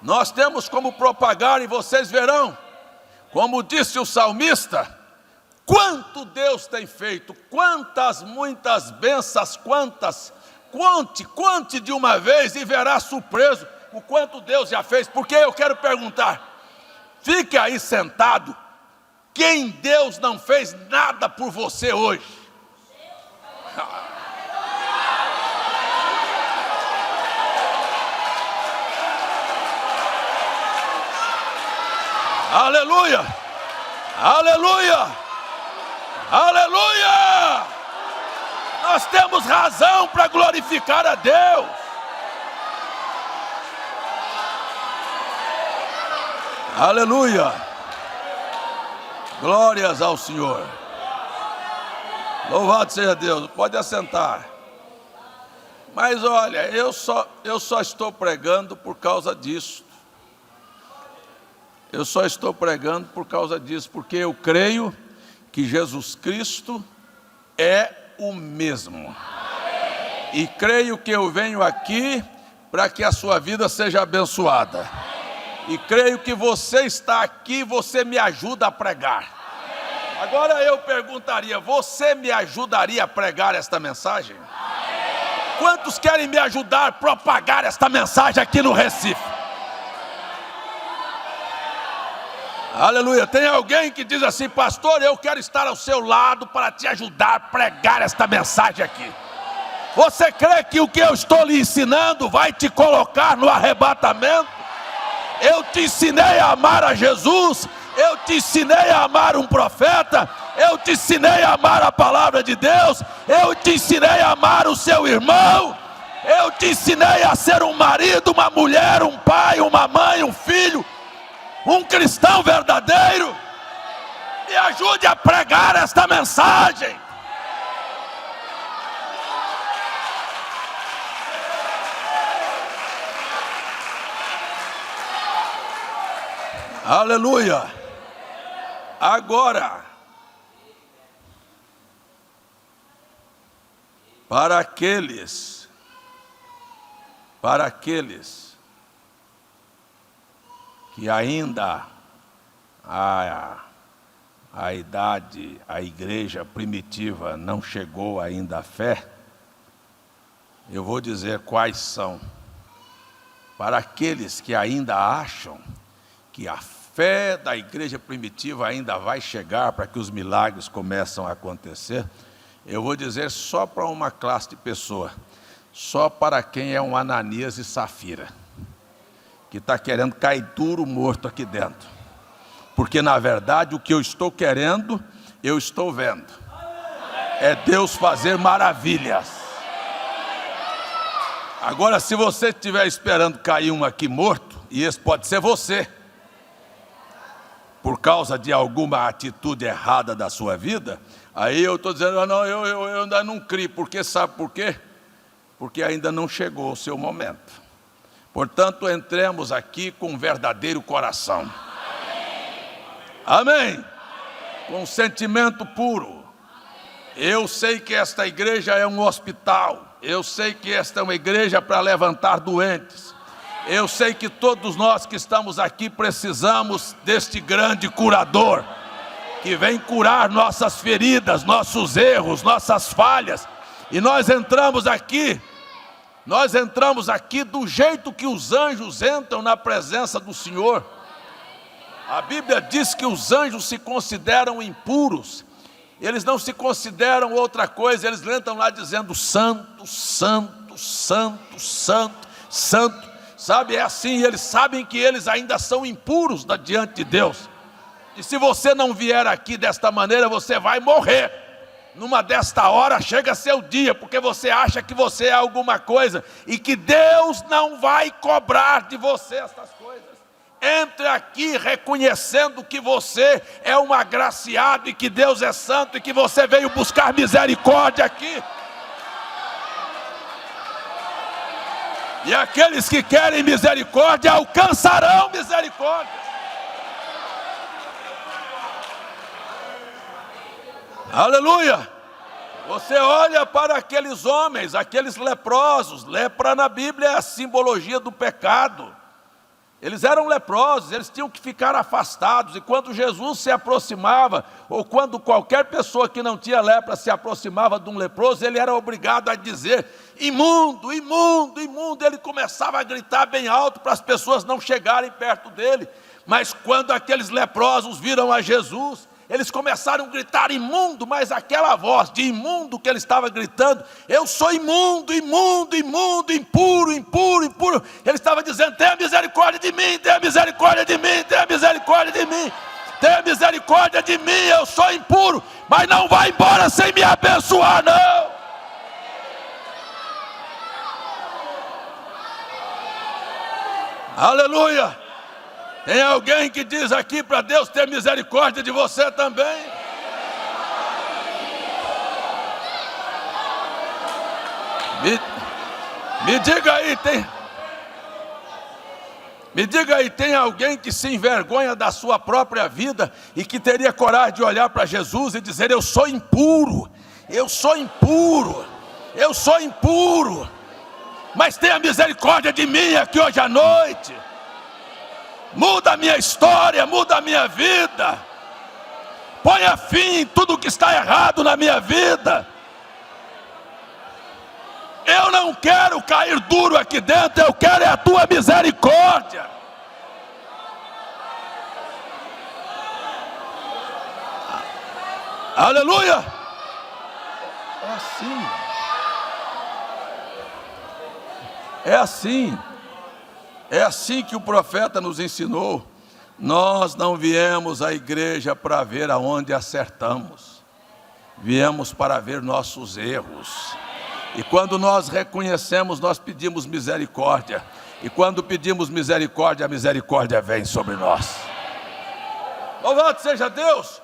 Nós temos como propagar, e vocês verão, como disse o salmista, quanto Deus tem feito, quantas, muitas bênçãos, quantas, conte de uma vez e verá surpreso o quanto Deus já fez. Porque eu quero perguntar, fique aí sentado, quem Deus não fez nada por você hoje? Aleluia! Aleluia! Aleluia! Nós temos razão para glorificar a Deus. Aleluia! Glórias ao Senhor. Louvado seja Deus. Pode assentar. Mas olha, eu só estou pregando por causa disso. Eu só estou pregando por causa disso, porque eu creio que Jesus Cristo é o mesmo. E creio que eu venho aqui para que a sua vida seja abençoada. E creio que você está aqui, você me ajuda a pregar. Agora eu perguntaria, você me ajudaria a pregar esta mensagem? Quantos querem me ajudar a propagar esta mensagem aqui no Recife? Aleluia. Tem alguém que diz assim, pastor, eu quero estar ao seu lado para te ajudar a pregar esta mensagem aqui. Você crê que o que eu estou lhe ensinando vai te colocar no arrebatamento? Eu te ensinei a amar a Jesus, eu te ensinei a amar um profeta, eu te ensinei a amar a palavra de Deus, eu te ensinei a amar o seu irmão, eu te ensinei a ser um marido, uma mulher, um pai, uma mãe, um filho, um cristão verdadeiro. Me ajude a pregar esta mensagem. Aleluia. Agora, para aqueles que ainda a idade, a igreja primitiva não chegou ainda à fé, eu vou dizer quais são. Para aqueles que ainda acham que a fé da igreja primitiva ainda vai chegar para que os milagres começam a acontecer, eu vou dizer só para uma classe de pessoa, só para quem é um Ananias e Safira, que está querendo cair duro morto aqui dentro, porque na verdade o que eu estou querendo, eu estou vendo, é Deus fazer maravilhas. Agora, se você estiver esperando cair um aqui morto, e esse pode ser você, por causa de alguma atitude errada da sua vida, aí eu estou dizendo, não, eu ainda não criei, porque sabe por quê? Porque ainda não chegou o seu momento. Portanto, entremos aqui com um verdadeiro coração. Amém? Com um sentimento puro. Eu sei que esta igreja é um hospital. Eu sei que esta é uma igreja para levantar doentes. Eu sei que todos nós que estamos aqui precisamos deste grande curador, que vem curar nossas feridas, nossos erros, nossas falhas. E nós entramos aqui do jeito que os anjos entram na presença do Senhor. A Bíblia diz que os anjos se consideram impuros. Eles não se consideram outra coisa, eles entram lá dizendo santo, santo, santo, santo, santo. Sabe, é assim, eles sabem que eles ainda são impuros diante de Deus. E se você não vier aqui desta maneira, você vai morrer. Numa desta hora chega seu dia, porque você acha que você é alguma coisa, e que Deus não vai cobrar de você estas coisas. entre aqui reconhecendo que você é um agraciado e que Deus é santo e que você veio buscar misericórdia aqui. E aqueles que querem misericórdia alcançarão misericórdia. Aleluia! Você olha para aqueles homens, aqueles leprosos. Lepra na Bíblia é a simbologia do pecado. Eles eram leprosos, eles tinham que ficar afastados. E quando Jesus se aproximava, ou quando qualquer pessoa que não tinha lepra se aproximava de um leproso, ele era obrigado a dizer: imundo, imundo, imundo. Ele começava a gritar bem alto para as pessoas não chegarem perto dele. Mas quando aqueles leprosos viram a Jesus, eles começaram a gritar imundo, mas aquela voz de imundo que ele estava gritando: eu sou imundo, imundo, imundo, impuro, impuro, impuro. Ele estava dizendo: tenha misericórdia de mim, tenha misericórdia de mim, tenha misericórdia de mim, tenha misericórdia de mim, eu sou impuro, mas não vai embora sem me abençoar, não. Aleluia! Tem alguém que diz aqui para Deus ter misericórdia de você também? Me diga aí, tem alguém que se envergonha da sua própria vida e que teria coragem de olhar para Jesus e dizer: eu sou impuro, eu sou impuro, eu sou impuro, mas tenha misericórdia de mim aqui hoje à noite. Muda a minha história, muda a minha vida. Ponha fim em tudo que está errado na minha vida. Eu não quero cair duro aqui dentro, eu quero é a tua misericórdia. Aleluia! É assim. É assim. É assim que o profeta nos ensinou. Nós não viemos à igreja para ver aonde acertamos. Viemos para ver nossos erros. E quando nós reconhecemos, nós pedimos misericórdia. E quando pedimos misericórdia, a misericórdia vem sobre nós. Louvado seja Deus!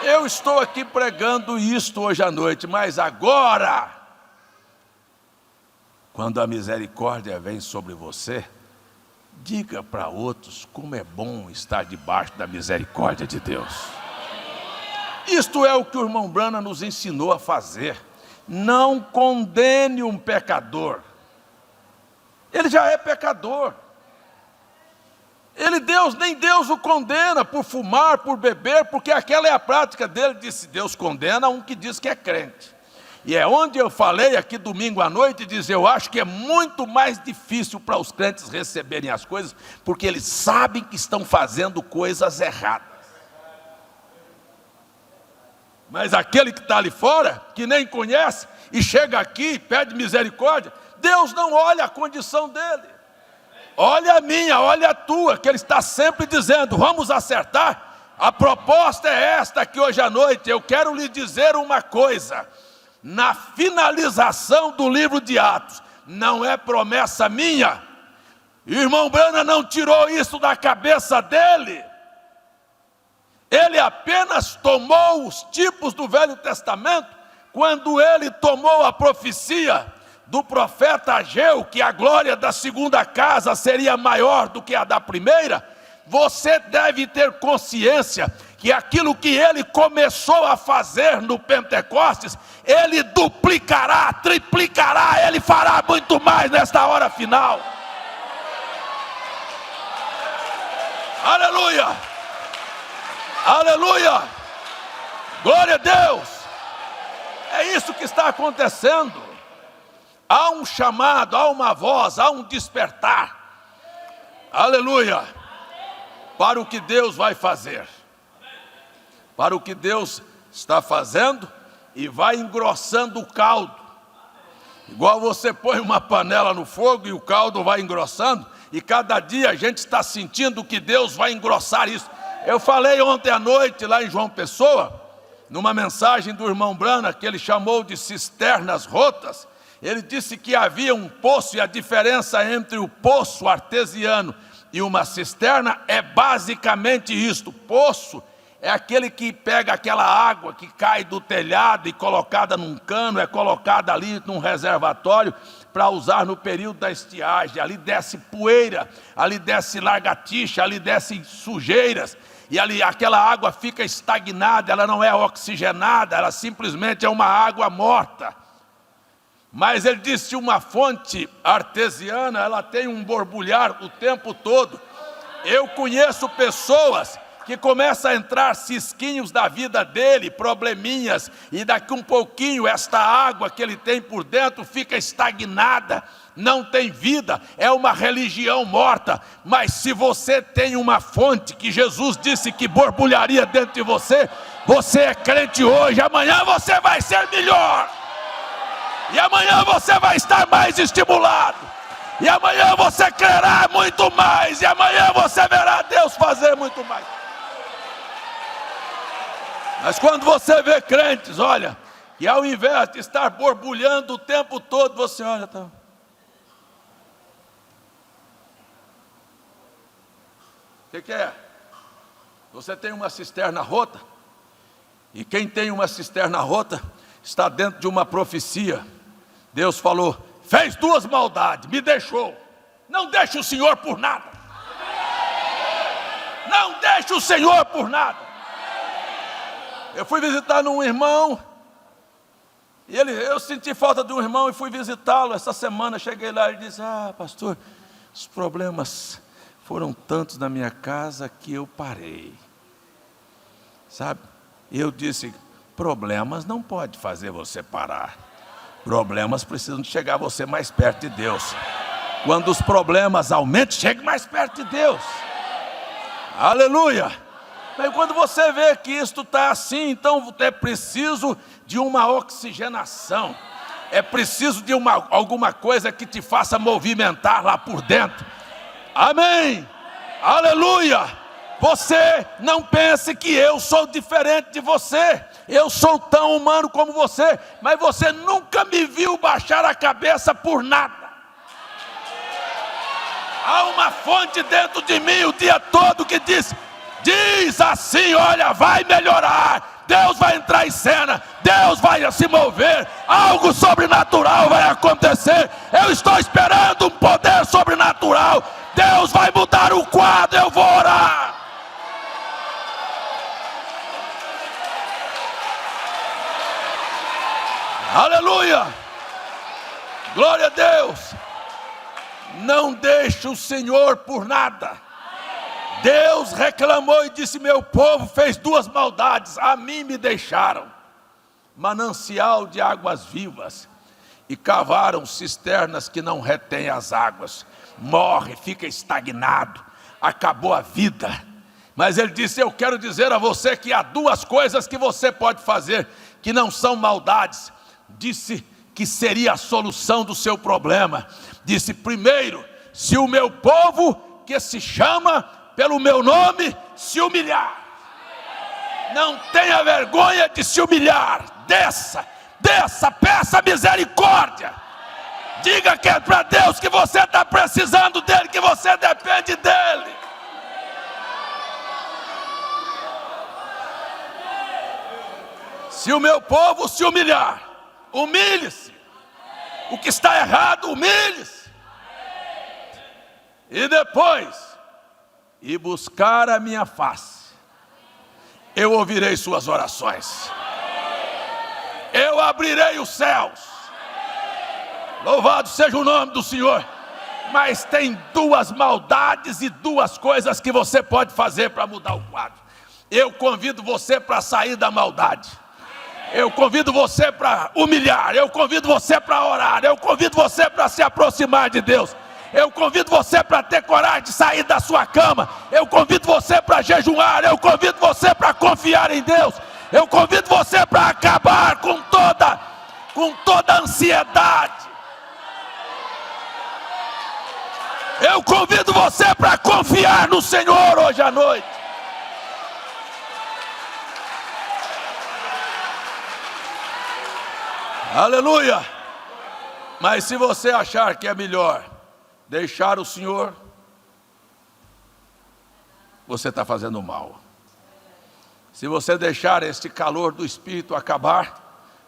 Eu estou aqui pregando isto hoje à noite, mas agora, quando a misericórdia vem sobre você, diga para outros como é bom estar debaixo da misericórdia de Deus. Isto é o que o irmão Branham nos ensinou a fazer. Não condene um pecador. Ele já é pecador. Nem Deus o condena por fumar, por beber, porque aquela é a prática dele. Disse: Deus condena um que diz que é crente. E é onde eu falei aqui domingo à noite, eu acho que é muito mais difícil para os crentes receberem as coisas, porque eles sabem que estão fazendo coisas erradas. Mas aquele que está ali fora, que nem conhece, e chega aqui e pede misericórdia, Deus não olha a condição dele. Olha a minha, olha a tua, que ele está sempre dizendo: vamos acertar. A proposta é esta aqui hoje à noite. Eu quero lhe dizer uma coisa. Na finalização do livro de Atos, não é promessa minha. Irmão Branham não tirou isso da cabeça dele. Ele apenas tomou os tipos do Velho Testamento, quando ele tomou a profecia do profeta Ageu, que a glória da segunda casa seria maior do que a da primeira. Você deve ter consciência que aquilo que ele começou a fazer no Pentecostes, ele duplicará, triplicará, ele fará muito mais nesta hora final. Aleluia! Aleluia! Glória a Deus! É isso que está acontecendo. Há um chamado, há uma voz, há um despertar. Aleluia! Para o que Deus vai fazer. Para o que Deus está fazendo, e vai engrossando o caldo. Igual você põe uma panela no fogo e o caldo vai engrossando, e cada dia a gente está sentindo que Deus vai engrossar isso. Eu falei ontem à noite lá em João Pessoa, numa mensagem do irmão Branham, que ele chamou de cisternas rotas. Ele disse que havia um poço, e a diferença entre o poço artesiano e uma cisterna é basicamente isto. Poço é aquele que pega aquela água que cai do telhado e colocada num cano, é colocada ali num reservatório para usar no período da estiagem. Ali desce poeira, ali desce lagartixa, ali desce sujeiras, e ali aquela água fica estagnada, ela não é oxigenada, ela simplesmente é uma água morta. Mas ele disse, uma fonte artesiana, ela tem um borbulhar o tempo todo. Eu conheço pessoas que começam a entrar cisquinhos da vida dele, probleminhas, e daqui um pouquinho esta água que ele tem por dentro fica estagnada, não tem vida, é uma religião morta. Mas se você tem uma fonte que Jesus disse que borbulharia dentro de você, você é crente hoje, amanhã você vai ser melhor. E amanhã você vai estar mais estimulado. E amanhã você crerá muito mais. E amanhã você verá Deus fazer muito mais. Mas quando você vê crentes, olha, e ao invés de estar borbulhando o tempo todo, você olha, tá. O que é? Você tem uma cisterna rota. E quem tem uma cisterna rota está dentro de uma profecia. Deus falou, fez 2 maldades, me deixou. Não deixe o Senhor por nada. Não deixe o Senhor por nada. Eu fui visitar um irmão, e eu senti falta de um irmão e fui visitá-lo essa semana. Cheguei lá e ele disse, pastor, os problemas foram tantos na minha casa que eu parei. Sabe? E eu disse, problemas não pode fazer você parar. Problemas precisam de chegar você mais perto de Deus. Quando os problemas aumentam, chegue mais perto de Deus. Aleluia! Mas quando você vê que isto está assim, então é preciso de uma oxigenação. É preciso de alguma coisa que te faça movimentar lá por dentro. Amém! Aleluia! Você não pense que eu sou diferente de você. Eu sou tão humano como você, mas você nunca me viu baixar a cabeça por nada. Há uma fonte dentro de mim o dia todo que diz assim, olha, vai melhorar, Deus vai entrar em cena, Deus vai se mover, algo sobrenatural vai acontecer. Eu estou esperando um poder sobrenatural, Deus vai mudar o quadro, eu vou orar. Aleluia! Glória a Deus! Não deixe o Senhor por nada. Deus reclamou e disse, meu povo fez 2 maldades, a mim me deixaram manancial de águas vivas e cavaram cisternas que não retêm as águas. Morre, fica estagnado, acabou a vida. Mas ele disse, eu quero dizer a você que há 2 coisas que você pode fazer, que não são maldades. Disse que seria a solução do seu problema. Disse, primeiro, se o meu povo, que se chama pelo meu nome, se humilhar. Não tenha vergonha de se humilhar. Desça, peça misericórdia. Diga que é para Deus que você está precisando dele, que você depende dele. Se o meu povo se humilhar, humilhe-se. O que está errado, humilhe-se. E depois, e buscar a minha face, eu ouvirei suas orações. Eu abrirei os céus. Louvado seja o nome do Senhor. Mas tem 2 maldades e 2 coisas que você pode fazer para mudar o quadro. Eu convido você para sair da maldade. Eu convido você para humilhar. Eu convido você para orar. Eu convido você para se aproximar de Deus. Eu convido você para ter coragem de sair da sua cama. Eu convido você para jejuar. Eu convido você para confiar em Deus. Eu convido você para acabar com toda ansiedade. Eu convido você para confiar no Senhor hoje à noite. Aleluia! Mas se você achar que é melhor deixar o Senhor, você está fazendo mal. Se você deixar este calor do Espírito acabar,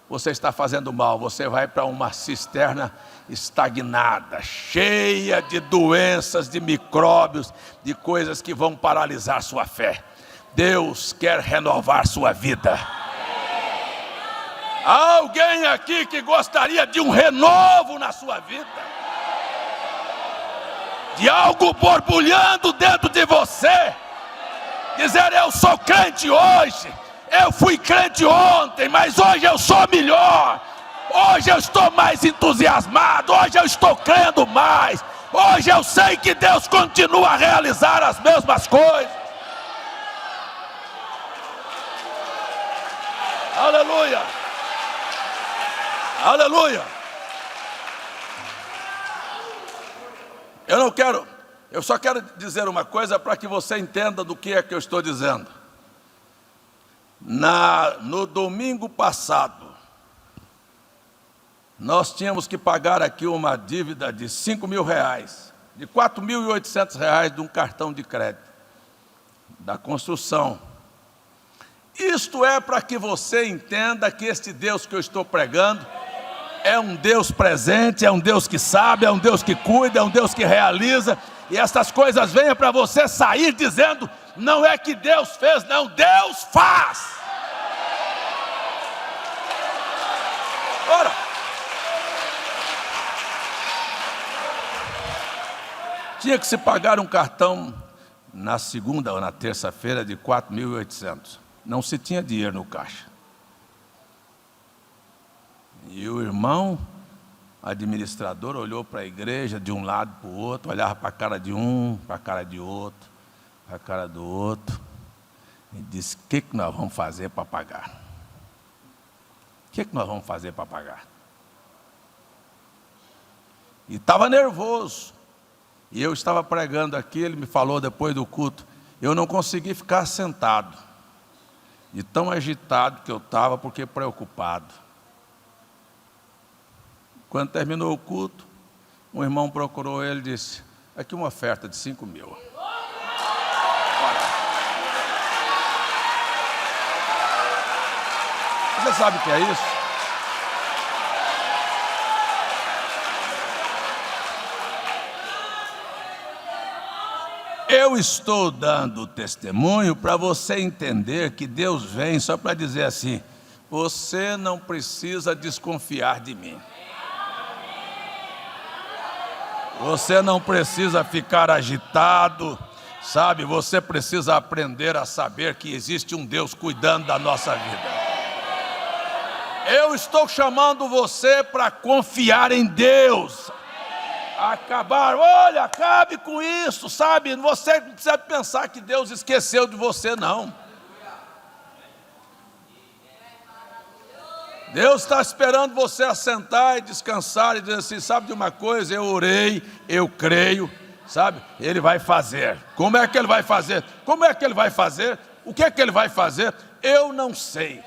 você está fazendo mal. Você vai para uma cisterna estagnada, cheia de doenças, de micróbios, de coisas que vão paralisar sua fé. Deus quer renovar sua vida. Há alguém aqui que gostaria de um renovo na sua vida? De algo borbulhando dentro de você? Dizer, eu sou crente hoje, eu fui crente ontem, mas hoje eu sou melhor. Hoje eu estou mais entusiasmado, hoje eu estou crendo mais. Hoje eu sei que Deus continua a realizar as mesmas coisas. Aleluia! Aleluia! Eu só quero dizer uma coisa para que você entenda do que é que eu estou dizendo. No domingo passado, nós tínhamos que pagar aqui uma dívida de R$5.000, de R$4.800 de um cartão de crédito, da construção. Isto é para que você entenda que este Deus que eu estou pregando é um Deus presente, é um Deus que sabe, é um Deus que cuida, é um Deus que realiza. E essas coisas venham para você sair dizendo, não é que Deus fez, não, Deus faz. Ora, tinha que se pagar um cartão na segunda ou na terça-feira de R$4.800. Não se tinha dinheiro no caixa. E o irmão administrador olhou para a igreja de um lado para o outro, olhava para a cara de um, para a cara de outro, para a cara do outro, e disse, o que nós vamos fazer para pagar? O que nós vamos fazer para pagar? E estava nervoso. E eu estava pregando aqui, ele me falou depois do culto, eu não consegui ficar sentado, de tão agitado que eu estava, porque preocupado. Quando terminou o culto, um irmão procurou ele e disse, aqui uma oferta de R$5.000. Você sabe o que é isso? Eu estou dando testemunho para você entender que Deus vem só para dizer assim, você não precisa desconfiar de mim. Você não precisa ficar agitado, sabe? Você precisa aprender a saber que existe um Deus cuidando da nossa vida. Eu estou chamando você para confiar em Deus. Acabe com isso, sabe? Você não precisa pensar que Deus esqueceu de você, não. Deus está esperando você assentar e descansar e dizer assim, sabe de uma coisa, eu orei, eu creio, sabe? Ele vai fazer. Como é que ele vai fazer? Como é que ele vai fazer? O que é que ele vai fazer? Eu não sei.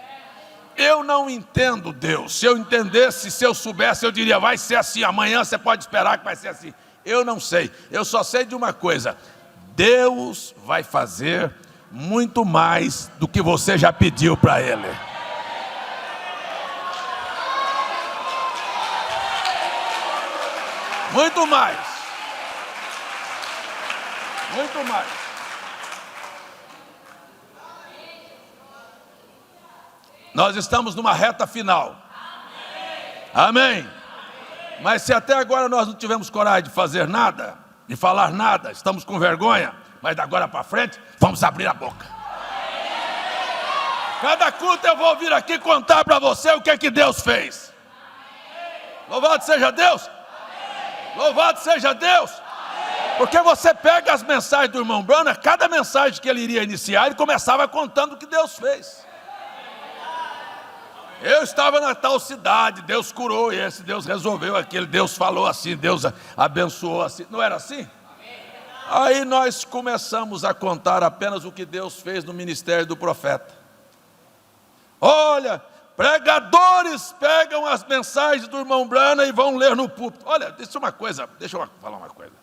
Eu não entendo Deus. Se eu entendesse, se eu soubesse, eu diria, vai ser assim, amanhã você pode esperar que vai ser assim. Eu não sei. Eu só sei de uma coisa, Deus vai fazer muito mais do que você já pediu para Ele. Muito mais. Muito mais. Nós estamos numa reta final. Amém. Mas se até agora nós não tivemos coragem de fazer nada, de falar nada, estamos com vergonha, mas da agora para frente, vamos abrir a boca. Cada culto eu vou vir aqui contar para você o que é que Deus fez. Louvado seja Deus. Louvado seja Deus. Porque você pega as mensagens do irmão Branham, cada mensagem que ele iria iniciar, ele começava contando o que Deus fez. Eu estava na tal cidade, Deus curou esse, Deus resolveu aquele, Deus falou assim, Deus abençoou assim. Não era assim? Aí nós começamos a contar apenas o que Deus fez no ministério do profeta. Olha, pregadores pegam as mensagens do irmão Branham e vão ler no púlpito. Olha, deixa eu falar uma coisa.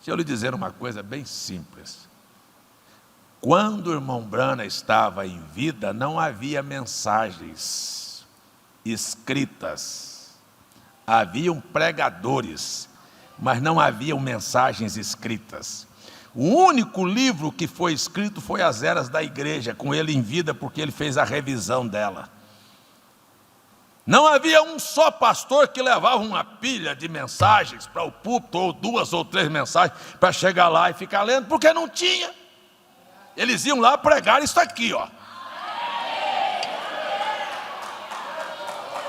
Deixa eu lhe dizer uma coisa bem simples. Quando o irmão Branham estava em vida, não havia mensagens escritas. Haviam pregadores, mas não haviam mensagens escritas. O único livro que foi escrito foi As Eras da Igreja, com ele em vida, porque ele fez a revisão dela. Não havia um só pastor que levava uma pilha de mensagens para o púlpito, ou 2 ou 3 mensagens, para chegar lá e ficar lendo, porque não tinha. Eles iam lá pregar isso aqui, ó.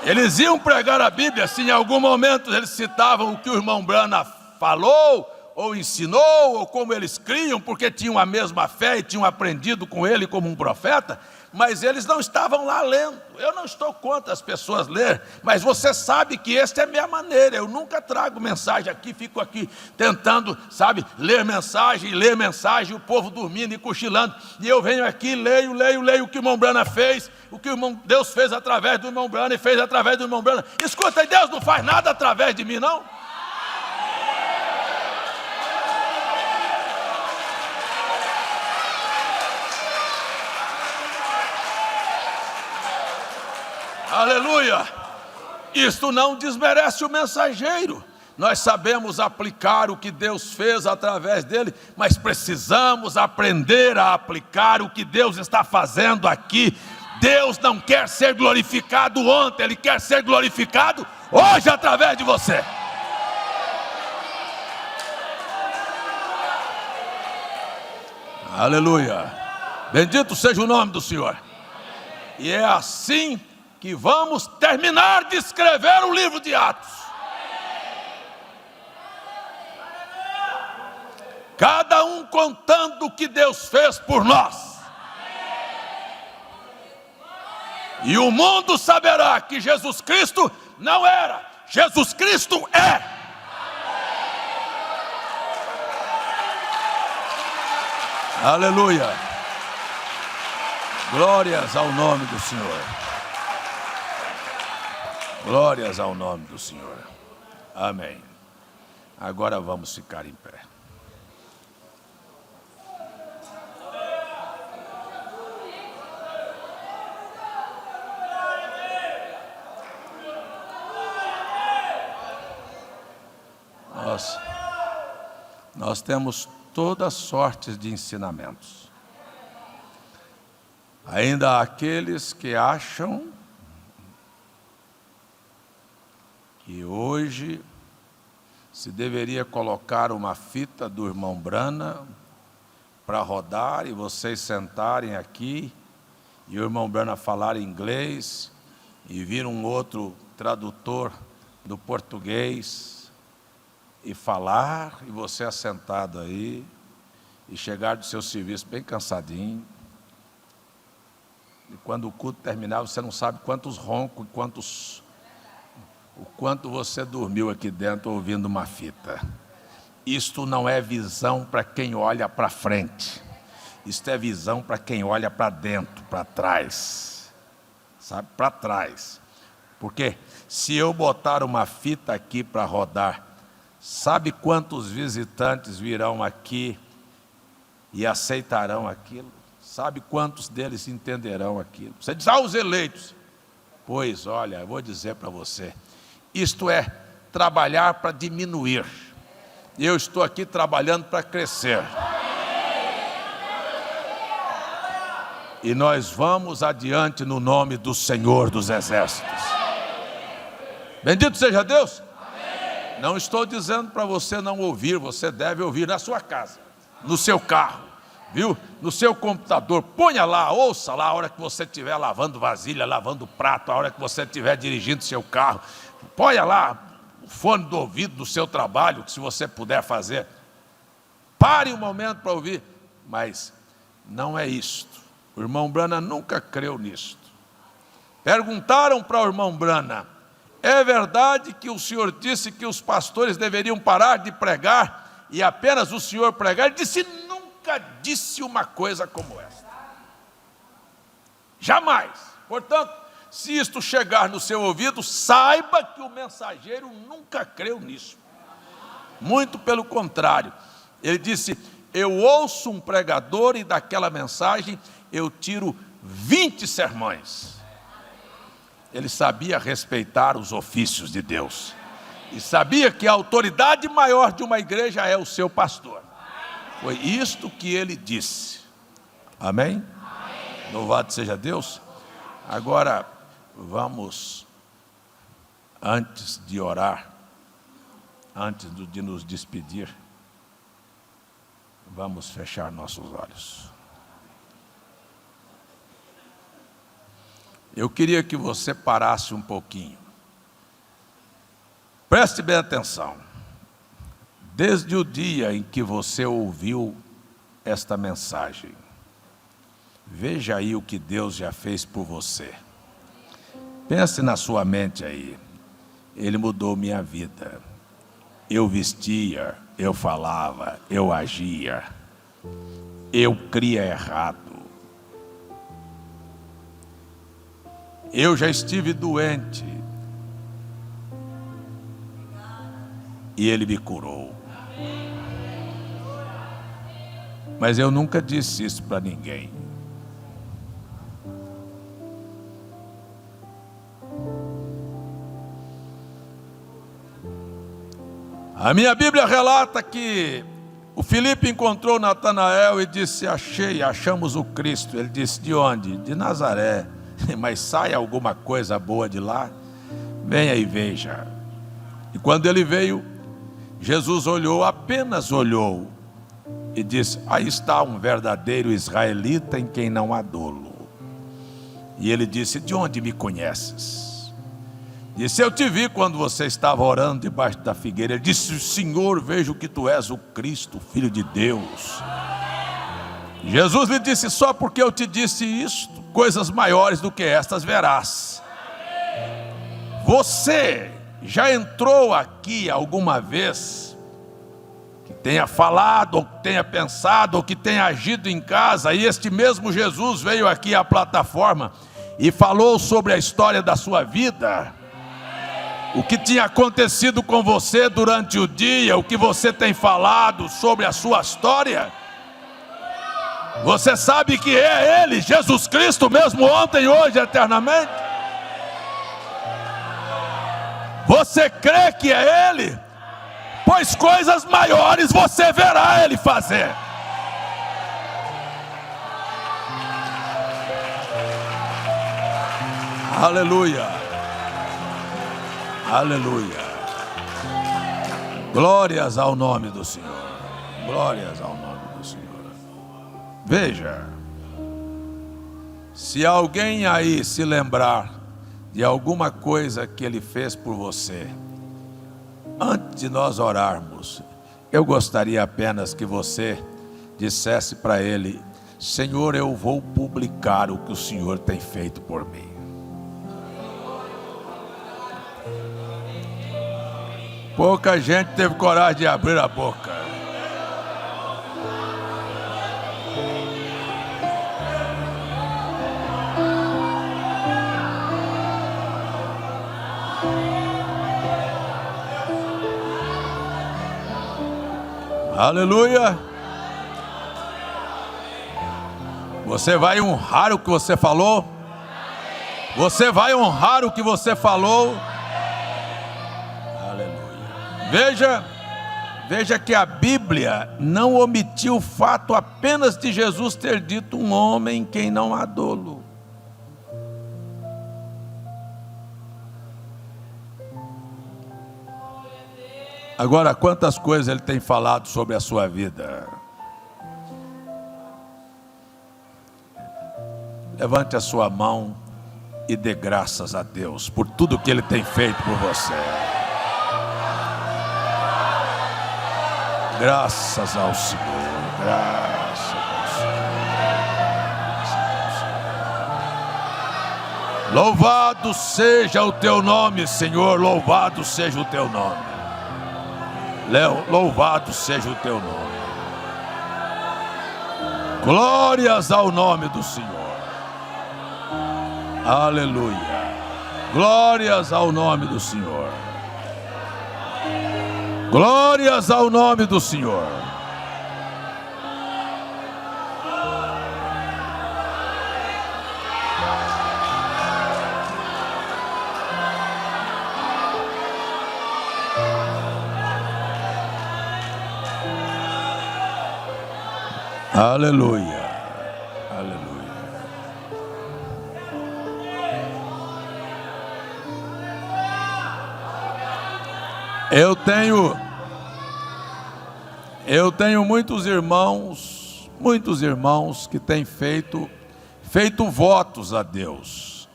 Eles iam pregar a Bíblia, se em algum momento eles citavam o que o irmão Branham falou, ou ensinou, ou como eles criam, porque tinham a mesma fé e tinham aprendido com ele como um profeta, mas eles não estavam lá lendo. Eu não estou contra as pessoas ler, mas você sabe que esta é a minha maneira. Eu nunca trago mensagem aqui, fico aqui tentando, sabe, ler mensagem, o povo dormindo e cochilando, e eu venho aqui, leio o que o irmão Branham fez, o que Deus fez através do irmão Branham e fez através do irmão Branham. Escuta, Deus não faz nada através de mim, não? Aleluia! Isto não desmerece o mensageiro. Nós sabemos aplicar o que Deus fez através dele, mas precisamos aprender a aplicar o que Deus está fazendo aqui. Deus não quer ser glorificado ontem, Ele quer ser glorificado hoje através de você. Aleluia! Bendito seja o nome do Senhor. E é assim que vamos terminar de escrever o livro de Atos. Cada um contando o que Deus fez por nós. E o mundo saberá que Jesus Cristo não era, Jesus Cristo é. Aleluia. Glórias ao nome do Senhor. Glórias ao nome do Senhor. Amém. Agora vamos ficar em pé. Nós temos toda sorte de ensinamentos. Ainda há aqueles que acham que hoje se deveria colocar uma fita do irmão Branham para rodar e vocês sentarem aqui e o irmão Branham falar inglês e vir um outro tradutor do português e falar, e você assentado aí e chegar do seu serviço bem cansadinho, e quando o culto terminar você não sabe quantos roncos, o quanto você dormiu aqui dentro ouvindo uma fita. Isto não é visão para quem olha para frente. Isto é visão para quem olha para dentro, para trás. Sabe, para trás. Porque se eu botar uma fita aqui para rodar, sabe quantos visitantes virão aqui e aceitarão aquilo? Sabe quantos deles entenderão aquilo? Você diz, os eleitos. Pois, olha, eu vou dizer para você, isto é trabalhar para diminuir. Eu estou aqui trabalhando para crescer. E nós vamos adiante no nome do Senhor dos Exércitos. Bendito seja Deus. Não estou dizendo para você não ouvir, você deve ouvir na sua casa, no seu carro, viu? No seu computador, ponha lá, ouça lá a hora que você estiver lavando vasilha, lavando prato, a hora que você estiver dirigindo seu carro. Ponha lá o fone do ouvido do seu trabalho, que se você puder fazer. Pare um momento para ouvir, mas não é isto. O irmão Branham nunca creu nisto. Perguntaram para o irmão Branham, é verdade que o senhor disse que os pastores deveriam parar de pregar e apenas o senhor pregar? Ele disse, nunca disse uma coisa como essa. Jamais. Portanto, se isto chegar no seu ouvido, saiba que o mensageiro nunca creu nisso. Muito pelo contrário. Ele disse: eu ouço um pregador e daquela mensagem eu tiro 20 sermões. Ele sabia respeitar os ofícios de Deus. E sabia que a autoridade maior de uma igreja é o seu pastor. Foi isto que ele disse. Amém? Amém. Louvado seja Deus. Agora, vamos, antes de orar, antes de nos despedir, vamos fechar nossos olhos. Eu queria que você parasse um pouquinho. Preste bem atenção. Desde o dia em que você ouviu esta mensagem, veja aí o que Deus já fez por você. Pense na sua mente aí. Ele mudou minha vida. Eu vestia, eu falava, eu agia, eu cria errado. Eu já estive doente e Ele me curou. Mas eu nunca disse isso para ninguém. A minha Bíblia relata que o Filipe encontrou Natanael e disse: achamos o Cristo. Ele disse: de onde? De Nazaré. Mas sai alguma coisa boa de lá? Venha e veja. E quando ele veio, Jesus olhou, apenas olhou, e disse: aí está um verdadeiro israelita em quem não há dolo. E ele disse: de onde me conheces? Disse: eu te vi quando você estava orando debaixo da figueira. Ele disse: Senhor, vejo que tu és o Cristo, Filho de Deus. Jesus lhe disse: só porque eu te disse isto, coisas maiores do que estas verás. Você já entrou aqui alguma vez, que tenha falado, ou que tenha pensado, ou que tenha agido em casa, e este mesmo Jesus veio aqui à plataforma e falou sobre a história da sua vida? O que tinha acontecido com você durante o dia, o que você tem falado sobre a sua história? Você sabe que é Ele, Jesus Cristo, mesmo ontem, hoje, eternamente? Você crê que é Ele? Pois coisas maiores você verá Ele fazer. Aleluia. Aleluia. Glórias ao nome do Senhor. Glórias ao nome do Senhor. Veja, se alguém aí se lembrar de alguma coisa que Ele fez por você, antes de nós orarmos, eu gostaria apenas que você dissesse para Ele: Senhor, eu vou publicar o que o Senhor tem feito por mim. Pouca gente teve coragem de abrir a boca. Aleluia. Você vai honrar o que você falou? Você vai honrar o que você falou? Aleluia. Veja que a Bíblia não omitiu o fato apenas de Jesus ter dito: um homem em quem não há dolo. Agora, quantas coisas Ele tem falado sobre a sua vida? Levante a sua mão e dê graças a Deus por tudo que Ele tem feito por você. Graças ao Senhor. Graças ao Senhor. Louvado seja o teu nome, Senhor. Louvado seja o teu nome. Louvado seja o teu nome. Glórias ao nome do Senhor. Aleluia. Glórias ao nome do Senhor. Glórias ao nome do Senhor. Aleluia. Aleluia. Eu tenho muitos irmãos que têm feito votos a Deus.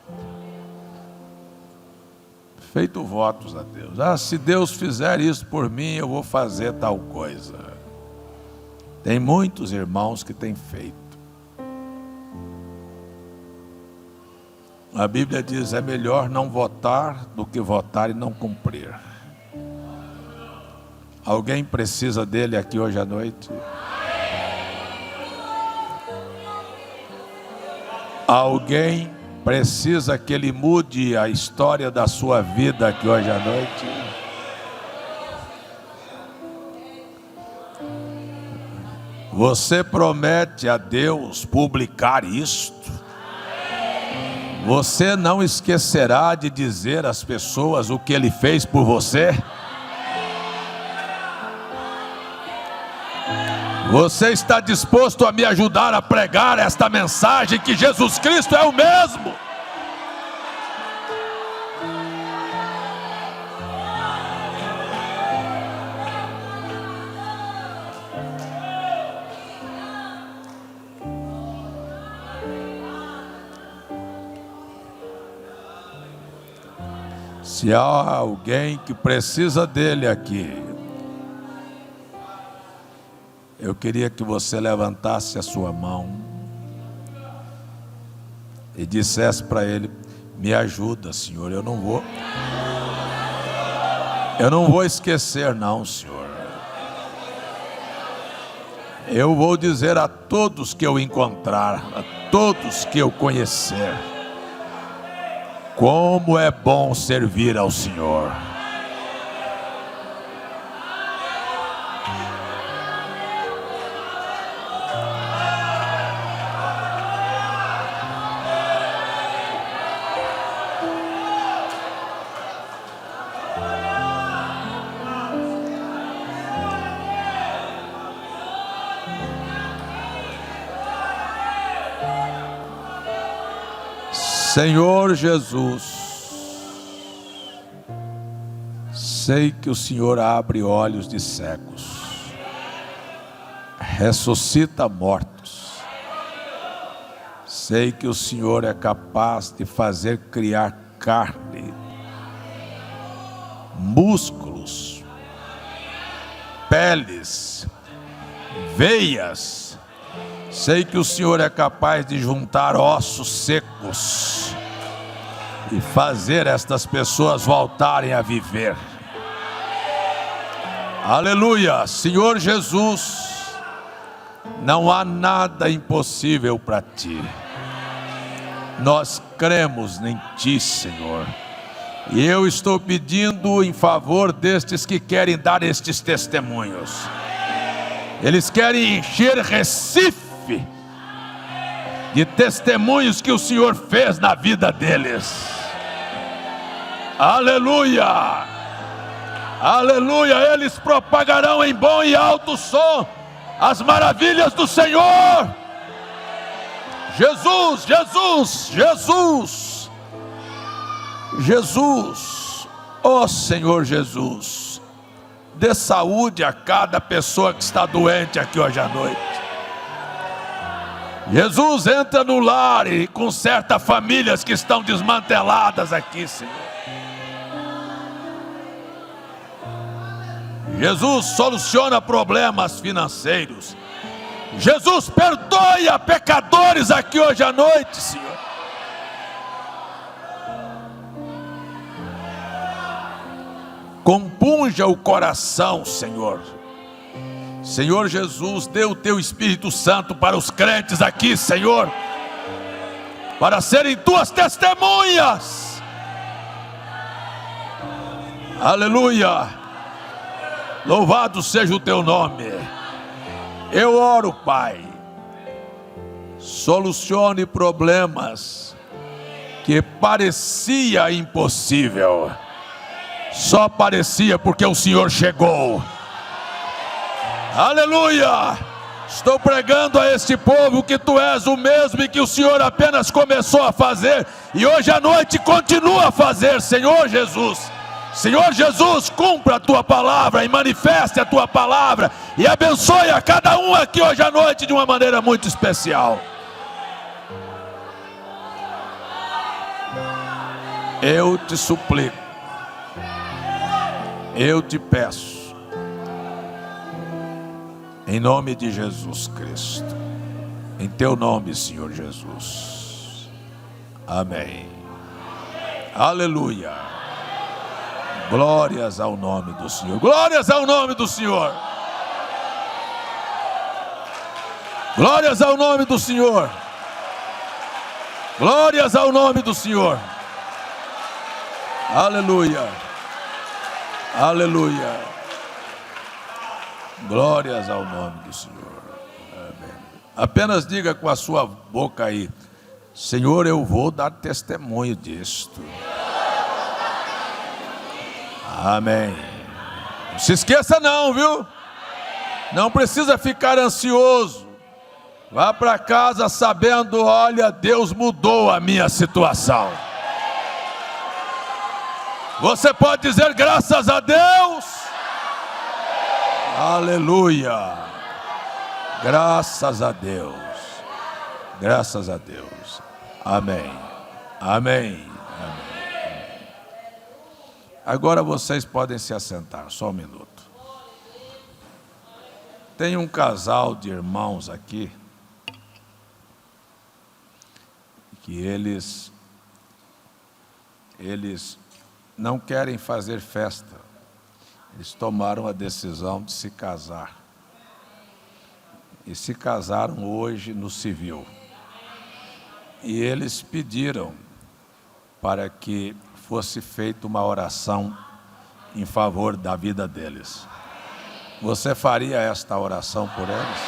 Feito votos a Deus. Ah, se Deus fizer isso por mim, eu vou fazer tal coisa. Tem muitos irmãos que têm feito. A Bíblia diz: é melhor não votar do que votar e não cumprir. Alguém precisa dele aqui hoje à noite? Alguém precisa que ele mude a história da sua vida aqui hoje à noite? Você promete a Deus publicar isto? Você não esquecerá de dizer às pessoas o que Ele fez por você? Você está disposto a me ajudar a pregar esta mensagem que Jesus Cristo é o mesmo? Se há alguém que precisa dele aqui, eu queria que você levantasse a sua mão e dissesse para ele: me ajuda, Senhor, eu não vou esquecer não, Senhor. Eu vou dizer a todos que eu encontrar, a todos que eu conhecer, como é bom servir ao Senhor. Senhor Jesus, sei que o Senhor abre olhos de cegos, ressuscita mortos. Sei que o Senhor é capaz de fazer criar carne, músculos, peles, veias. Sei que o Senhor é capaz de juntar ossos secos e fazer estas pessoas voltarem a viver. Aleluia! Senhor Jesus, não há nada impossível para ti. Nós cremos em ti, Senhor. E eu estou pedindo em favor destes que querem dar estes testemunhos. Eles querem encher Recife de testemunhos que o Senhor fez na vida deles. Aleluia! Aleluia! Eles propagarão em bom e alto som as maravilhas do Senhor. Jesus, Jesus, Jesus, Jesus, ó Senhor Jesus, dê saúde a cada pessoa que está doente aqui hoje à noite. Jesus, entra no lar e conserta famílias que estão desmanteladas aqui, Senhor. Jesus, soluciona problemas financeiros. Jesus, perdoe a pecadores aqui hoje à noite, Senhor. Compunja o coração, Senhor. Senhor Jesus, dê o teu Espírito Santo para os crentes aqui, Senhor, para serem tuas testemunhas. Aleluia. Louvado seja o teu nome. Eu oro, Pai, solucione problemas que parecia impossível. Só parecia porque o Senhor chegou. Aleluia! Estou pregando a este povo que tu és o mesmo e que o Senhor apenas começou a fazer e hoje à noite continua a fazer, Senhor Jesus. Senhor Jesus, cumpra a tua palavra e manifeste a tua palavra e abençoe a cada um aqui hoje à noite de uma maneira muito especial. Eu te suplico, eu te peço, em nome de Jesus Cristo, em teu nome, Senhor Jesus. Amém. Aleluia. Glórias ao nome do Senhor. Glórias ao nome do Senhor. Glórias ao nome do Senhor. Glórias ao nome do Senhor. Aleluia. Aleluia. Glórias ao nome do Senhor. Amém. Apenas diga com a sua boca aí: Senhor, eu vou dar testemunho disto. Amém. Não se esqueça não, viu? Não precisa ficar ansioso. Vá para casa sabendo: olha, Deus mudou a minha situação. Você pode dizer graças a Deus. Aleluia. Graças a Deus. Graças a Deus. Amém. Amém. Amém. Agora vocês podem se assentar, só um minuto. Tem um casal de irmãos aqui que eles não querem fazer festa. Eles tomaram a decisão de se casar. E se casaram hoje no civil. E eles pediram para que fosse feita uma oração em favor da vida deles. Você faria esta oração por eles?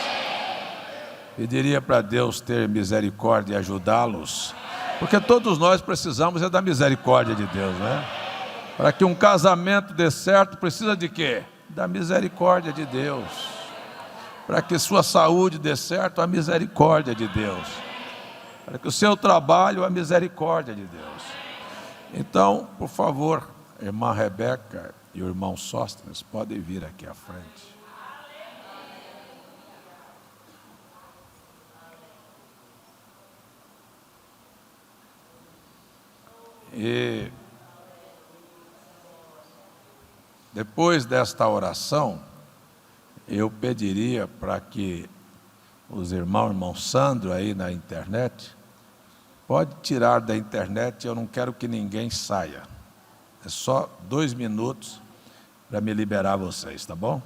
Pediria para Deus ter misericórdia e ajudá-los? Porque todos nós precisamos da misericórdia de Deus, né? Para que um casamento dê certo, precisa de quê? Da misericórdia de Deus. Para que sua saúde dê certo, a misericórdia de Deus. Para que o seu trabalho, a misericórdia de Deus. Então, por favor, a irmã Rebeca e o irmão Sóstenes podem vir aqui à frente. E depois desta oração, eu pediria para que os irmão Sandro aí na internet, pode tirar da internet, eu não quero que ninguém saia. É só 2 minutos para me liberar vocês, tá bom?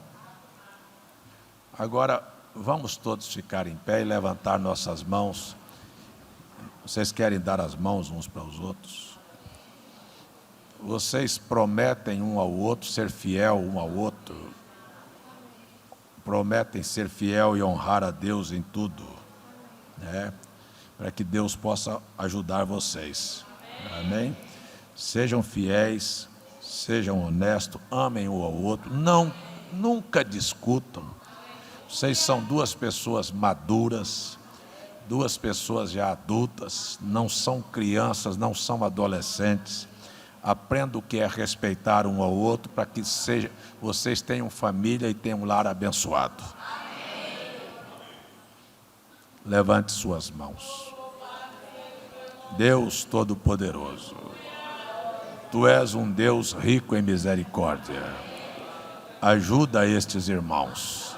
Agora, vamos todos ficar em pé e levantar nossas mãos. Vocês querem dar as mãos uns para os outros? Vocês prometem um ao outro ser fiel um ao outro. Prometem ser fiel e honrar a Deus em tudo, né? Para que Deus possa ajudar vocês. Amém? Sejam fiéis, sejam honestos, amem um ao outro, nunca discutam. Vocês são 2 pessoas maduras, 2 pessoas já adultas, não são crianças, não são adolescentes. Aprenda o que é respeitar um ao outro, para que vocês tenham família e tenham um lar abençoado. Amém. Levante suas mãos. Deus Todo-Poderoso, Tu és um Deus rico em misericórdia. Ajuda estes irmãos.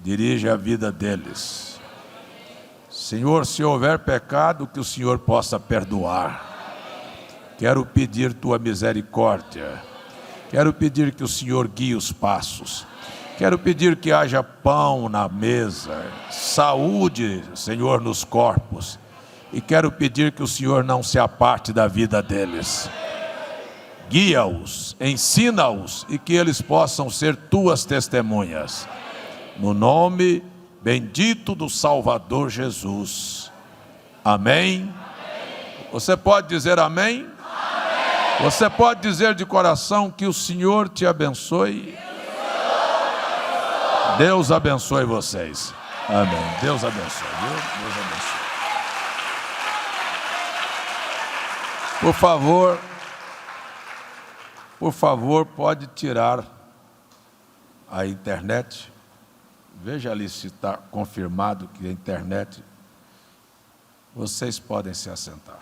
Dirige a vida deles. Senhor, se houver pecado, que o Senhor possa perdoar. Quero pedir Tua misericórdia. Quero pedir que o Senhor guie os passos. Quero pedir que haja pão na mesa, saúde, Senhor, nos corpos. E quero pedir que o Senhor não se aparte da vida deles. Guia-os, ensina-os e que eles possam ser Tuas testemunhas. No nome bendito do Salvador Jesus. Amém? Você pode dizer amém? Você pode dizer de coração: que o Senhor te abençoe Deus abençoe vocês. Amém. Deus abençoe, viu? Deus abençoe. Por favor, pode tirar a internet. Veja ali se está confirmado que a internet. Vocês podem se assentar.